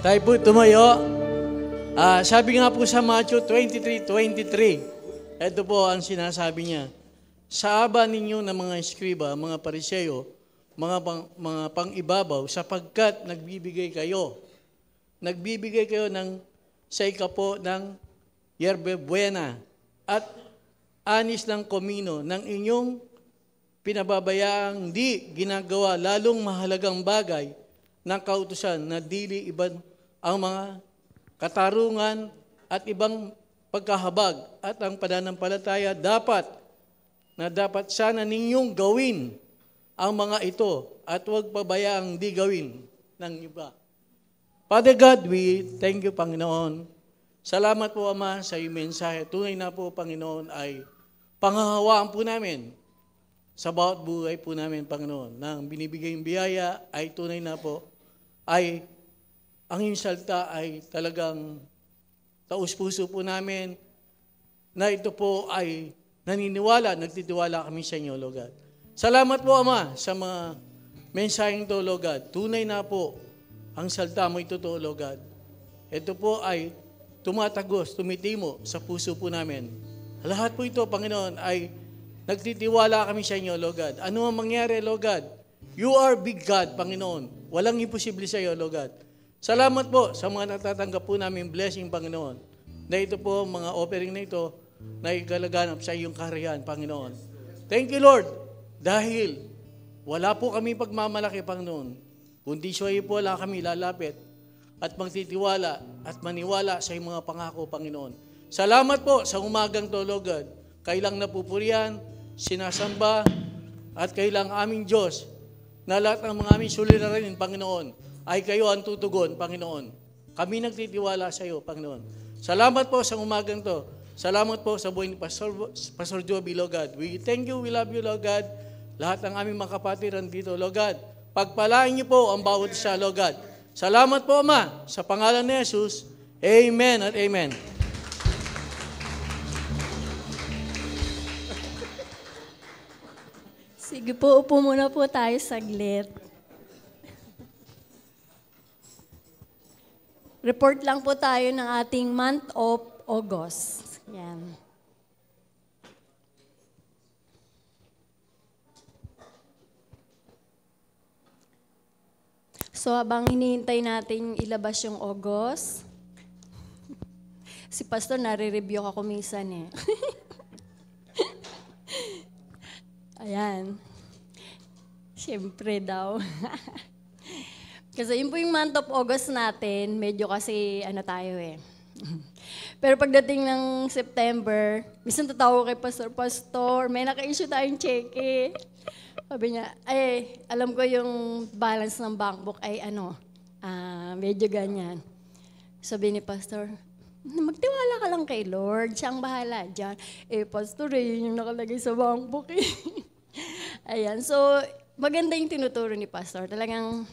Tayo po tumayo. Sabi nga po sa Matthew 23:23, ito po ang sinasabi niya. Sa aba ninyo ng mga eskriba, mga pariseyo, mga pang-ibabaw, sapagkat nagbibigay kayo sa ikapo ng yerbe buena at anis ng komino ng inyong pinababayaang di ginagawa lalong mahalagang bagay ng kautusan na dili iban ang mga katarungan at ibang pagkahabag at ang pananampalataya dapat sana ninyong gawin ang mga ito at huwag pabayaang di gawin ng iba. Father God, we thank you, Panginoon. Salamat po, Ama, sa iyong mensahe. Tunay na po, Panginoon, ay panghahawaan po namin sa bawat buhay po namin, Panginoon. Na ang binibigay biyaya ay tunay na po, ay ang iyong salita ay talagang taus-puso po namin na ito po ay nagtitiwala kami sa inyo, Lord God. Salamat po, Ama, sa mga mensaheng to, Lord God. Tunay na po, ang salita mo ito to, Lord God. Ito po ay tumatagos, tumitimo sa puso po namin. Lahat po ito, Panginoon, ay nagtitiwala kami sa inyo, Lord God. Ano ang mangyari, Lord God? You are big God, Panginoon. Walang imposible sa iyo, Lord God. Salamat po sa mga natatanggap po namin blessing, Panginoon. Na ito po, mga offering na ito, na ikalaganap sa iyong kaharian, Panginoon. Thank you, Lord, dahil wala po kami pagmamalaki, Panginoon. Kundi siya po wala kami lalapit at magtitiwala at maniwala sa iyong mga pangako, Panginoon. Salamat po sa umagang to, Lord God. Kailang napupurihan, sinasamba, at kailang aming Diyos, na lahat ng mga aming suliranin, Panginoon, ay kayo ang tutugon, Panginoon. Kami nagtitiwala sa iyo, Panginoon. Salamat po sa umagang to. Salamat po sa buhay ni Pastor Joby, Lord God. We thank you, we love you, Lord God. Lahat ng aming mga kapatiran dito, Lord God. Pagpalain niyo po ang bawat isa, Lord God. Salamat po, Ama, sa pangalan ni Jesus. Amen at amen. Sige po, upo muna po tayo saglit. Report lang po tayo ng ating month of August. Yan. So habang hinihintay natin ilabas yung August, si Pastor nare-review ako minsan eh. Ayan. Siyempre daw. Kasi yun po yung month of August natin, medyo kasi tayo eh. Pero pagdating ng September, minsan tatawag kay Pastor, may naka-issue tayong cheque. Sabi niya, alam ko yung balance ng bank book ay medyo ganyan. Sabi ni Pastor, magtiwala ka lang kay Lord, siya ang bahala dyan. Pastor, yun yung nakalagay sa bank book eh. Ayan, so maganda yung tinuturo ni Pastor. Talagang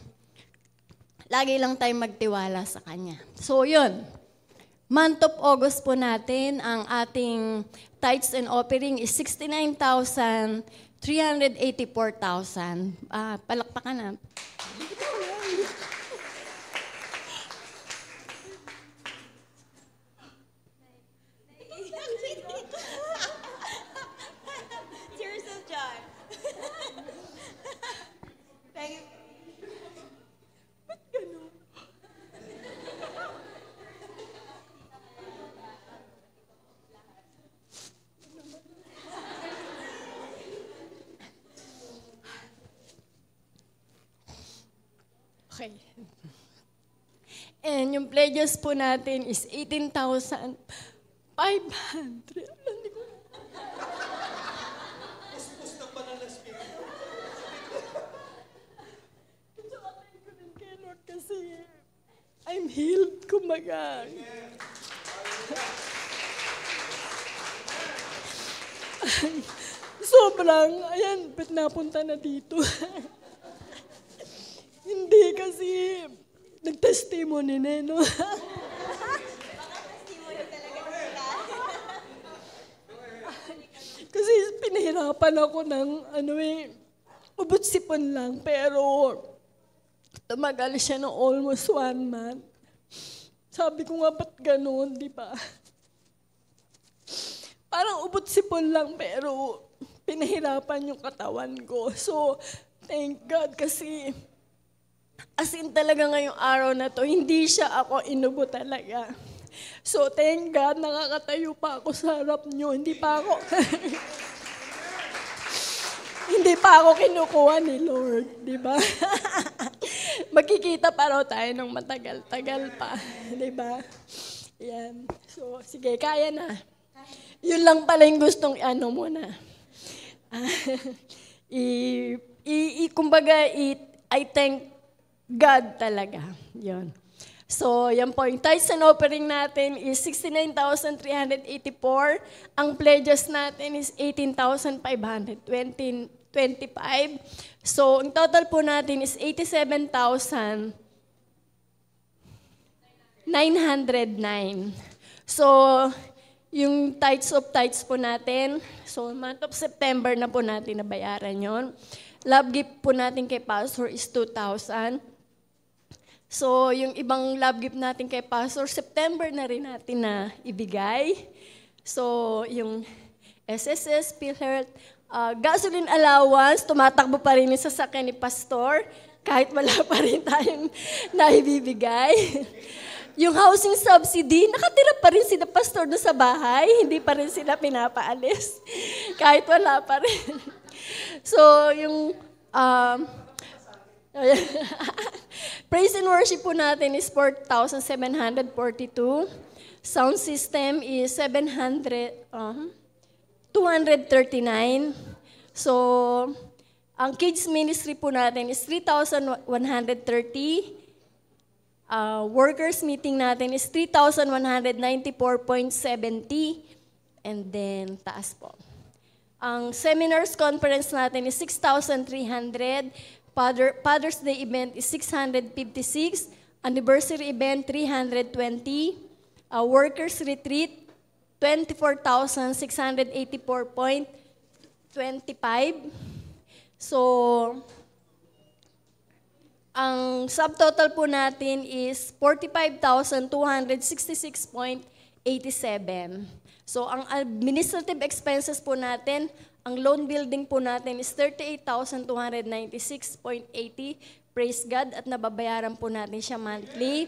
lagi lang tayong magtiwala sa Kanya. So yun, month of August po natin, ang ating tithes and offering is 69,384,000. Palakpakan na. Tears of joy. Thank you. Okay. And yung pledges po natin is 18,500. Kasi I'm healed, kumbaga. Sobrang, ayan, ba't napunta na dito? Hindi kasi nag-testimony na, no? Kasi pinahirapan ako ng, ubot-sipon lang, pero tumagal siya ng almost 1 month. Sabi ko nga, ba't ganun, di ba? Parang ubot-sipon lang, pero pinahirapan yung katawan ko. So, thank God kasi, as in talaga ngayong araw na to, hindi siya ako inubo talaga. So, thank God, nakakatayo pa ako sa harap nyo. Hindi pa ako, hindi pa ako kinukuha ni Lord, di ba? Magkikita pa raw tayo ng matagal-tagal pa, di ba? Yan. So, sige, kaya na. Yun lang pala yung gustong muna. Kumbaga, I thank God talaga. Yun. So, yan po. Yung tithes and offering natin is 69,384. Ang pledges natin is 18,525. So, ang total po natin is 87,909. So, yung tithes of tithes po natin, so month of September na po natin nabayaran yon. Love gift po natin kay Pastor is 2,000. So, yung ibang love gift natin kay Pastor, September na rin natin na ibigay. So, yung SSS, PhilHealth, gasoline allowance, tumatakbo pa rin yung sasakyan ni Pastor, kahit wala pa rin tayong naibibigay. Yung housing subsidy, nakatira pa rin sila Pastor doon sa bahay, hindi pa rin sila pinapaalis, kahit wala pa rin. So, yung praise and worship po natin is 4,742. Sound system is 239. So, ang kids ministry po natin is 3,130. Workers meeting natin is 3,194.70. And then, taas po. Ang seminars conference natin is 6,300. Father's Day event is 656. Anniversary event, 320. Workers retreat, 24,684.25. So, ang subtotal po natin is 45,266.87. So, ang administrative expenses po natin, ang loan building po natin is 38,296.80. Praise God, at nababayaran po natin siya monthly.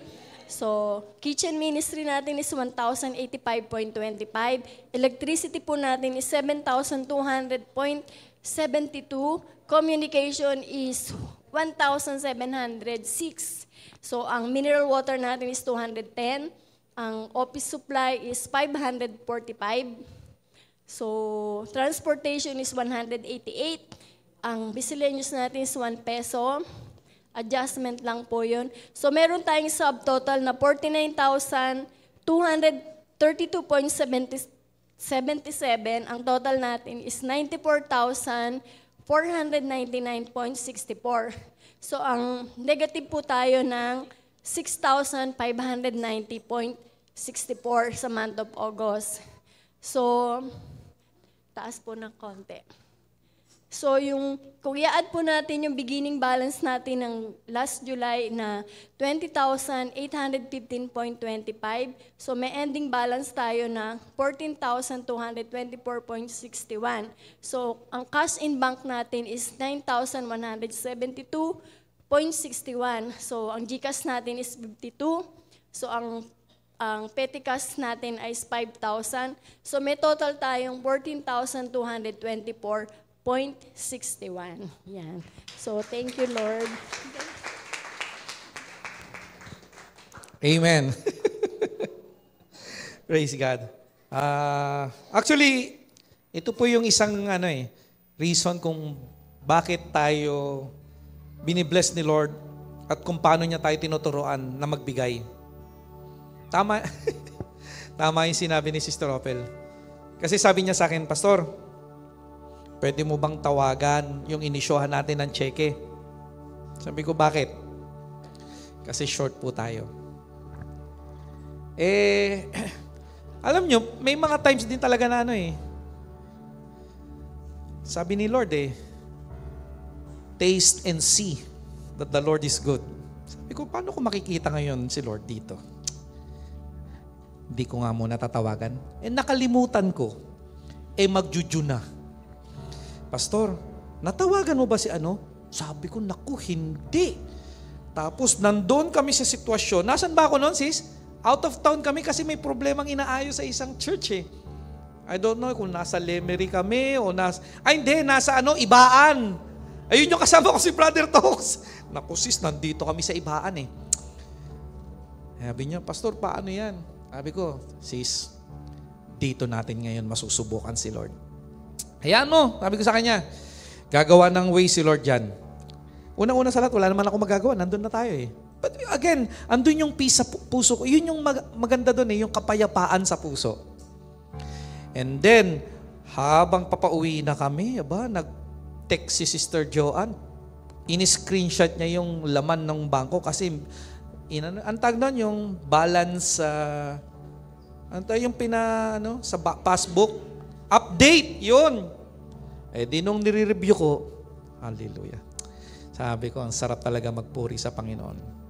So, kitchen ministry natin is 1,085.25. Electricity po natin is 7,200.72. Communication is 1,706. So, ang mineral water natin is 210. Ang office supply is 545. So, transportation is 188. Ang miscellaneous natin is 1 peso. Adjustment lang po yun. So, meron tayong subtotal na 49,232.77. Ang total natin is 94,499.64. So, ang negative po tayo ng 6,590.64 sa month of August. So, taas po ng konti. So, kung i-add po natin yung beginning balance natin ng last July na 20,815.25, so may ending balance tayo na 14,224.61. So, ang cash in bank natin is 9,172.61. So, ang GCash natin is 52. So, ang petty cash natin is 5,000. So, may total tayong 14,224.61. Yan. So, thank you, Lord. Amen. Praise God. Actually, ito po yung isang reason kung bakit tayo binibless ni Lord at kung paano niya tayo tinuturuan na magbigay. Tama, tama yung sinabi ni Sister Opel. Kasi sabi niya sa akin, Pastor, pwede mo bang tawagan yung inisyohan natin ng cheque? Sabi ko, bakit? Kasi short po tayo. Alam nyo, may mga times din talaga na sabi ni Lord taste and see that the Lord is good. Sabi ko, paano ko makikita ngayon si Lord dito? Hindi ko nga muna tatawagan. Nakalimutan ko. Magjuju na. Pastor, natawagan mo ba si ano? Sabi ko, naku, hindi. Tapos, nandun kami sa sitwasyon. Nasaan ba ako noon, sis? Out of town kami kasi may problemang inaayos sa isang church eh. I don't know kung nasa Lemery kami o hindi, nasa Ibaan. Ayun yung kasama ko si Brother Tox. Naku sis, nandito kami sa Ibaan eh. Sabi niya, Pastor, paano yan? Sabi ko, sis, dito natin ngayon masusubukan si Lord. Hayaan mo, sabi ko sa kanya, gagawa ng way si Lord dyan. Unang-una sa lahat, wala naman ako magagawa, nandun na tayo eh. But again, andun yung peace sa puso ko. Yun yung maganda doon eh, yung kapayapaan sa puso. And then, habang papauwi na kami, nag-text si Sister Joanne. In-screenshot niya yung laman ng bangko kasi ang tag doon yung balance yung sa passbook update yun. Di nung nire-review ko, hallelujah. Sabi ko, ang sarap talaga magpuri sa Panginoon.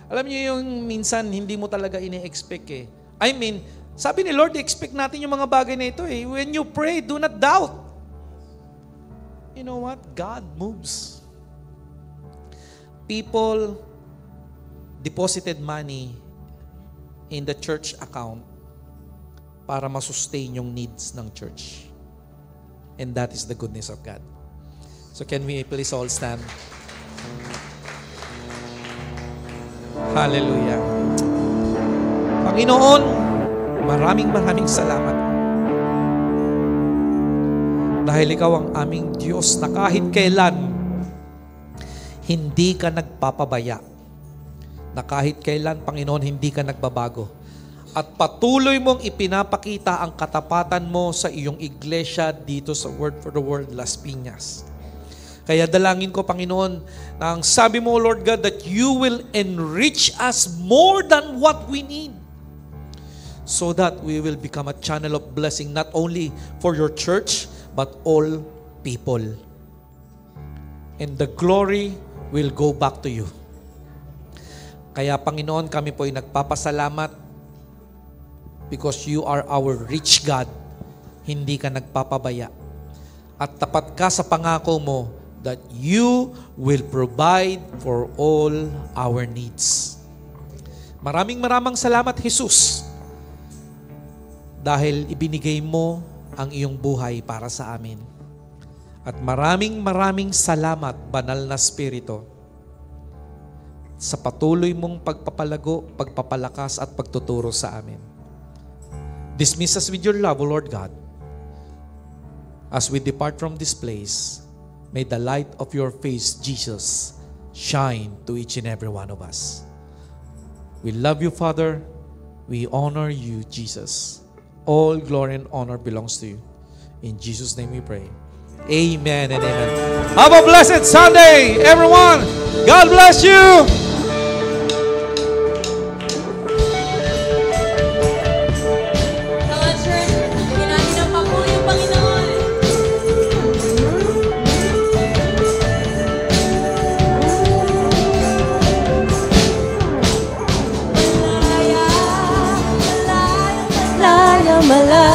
Alam niyo yung minsan hindi mo talaga ine-expect eh. I mean, sabi ni Lord, expect natin yung mga bagay na ito eh. When you pray, do not doubt. You know what? God moves. People deposited money in the church account para masustain yung needs ng church. And that is the goodness of God. So can we please all stand? Hallelujah. Panginoon, maraming salamat. Dahil ikaw ang aming Diyos na kahit kailan hindi ka nagpapabaya. Na kahit kailan, Panginoon, hindi ka nagbabago. At patuloy mong ipinapakita ang katapatan mo sa iyong iglesia dito sa Word for the World Las Piñas. Kaya dalangin ko, Panginoon, na ang sabi mo, Lord God, that you will enrich us more than what we need. So that we will become a channel of blessing not only for your church, but all people. And the glory will go back to you. Kaya Panginoon, kami po ay nagpapasalamat because you are our rich God. Hindi ka nagpapabaya. At tapat ka sa pangako mo that you will provide for all our needs. Maraming salamat, Jesus, dahil ibinigay mo ang iyong buhay para sa amin. At maraming salamat, Banal na Espiritu, sa patuloy mong pagpapalago, pagpapalakas at pagtuturo sa amin. Dismiss us with your love, O Lord God. As we depart from this place, may the light of your face, Jesus, shine to each and every one of us. We love you, Father. We honor you, Jesus. All glory and honor belongs to you. In Jesus' name we pray. Amen and amen. Have a blessed Sunday, everyone. God bless you. Malaya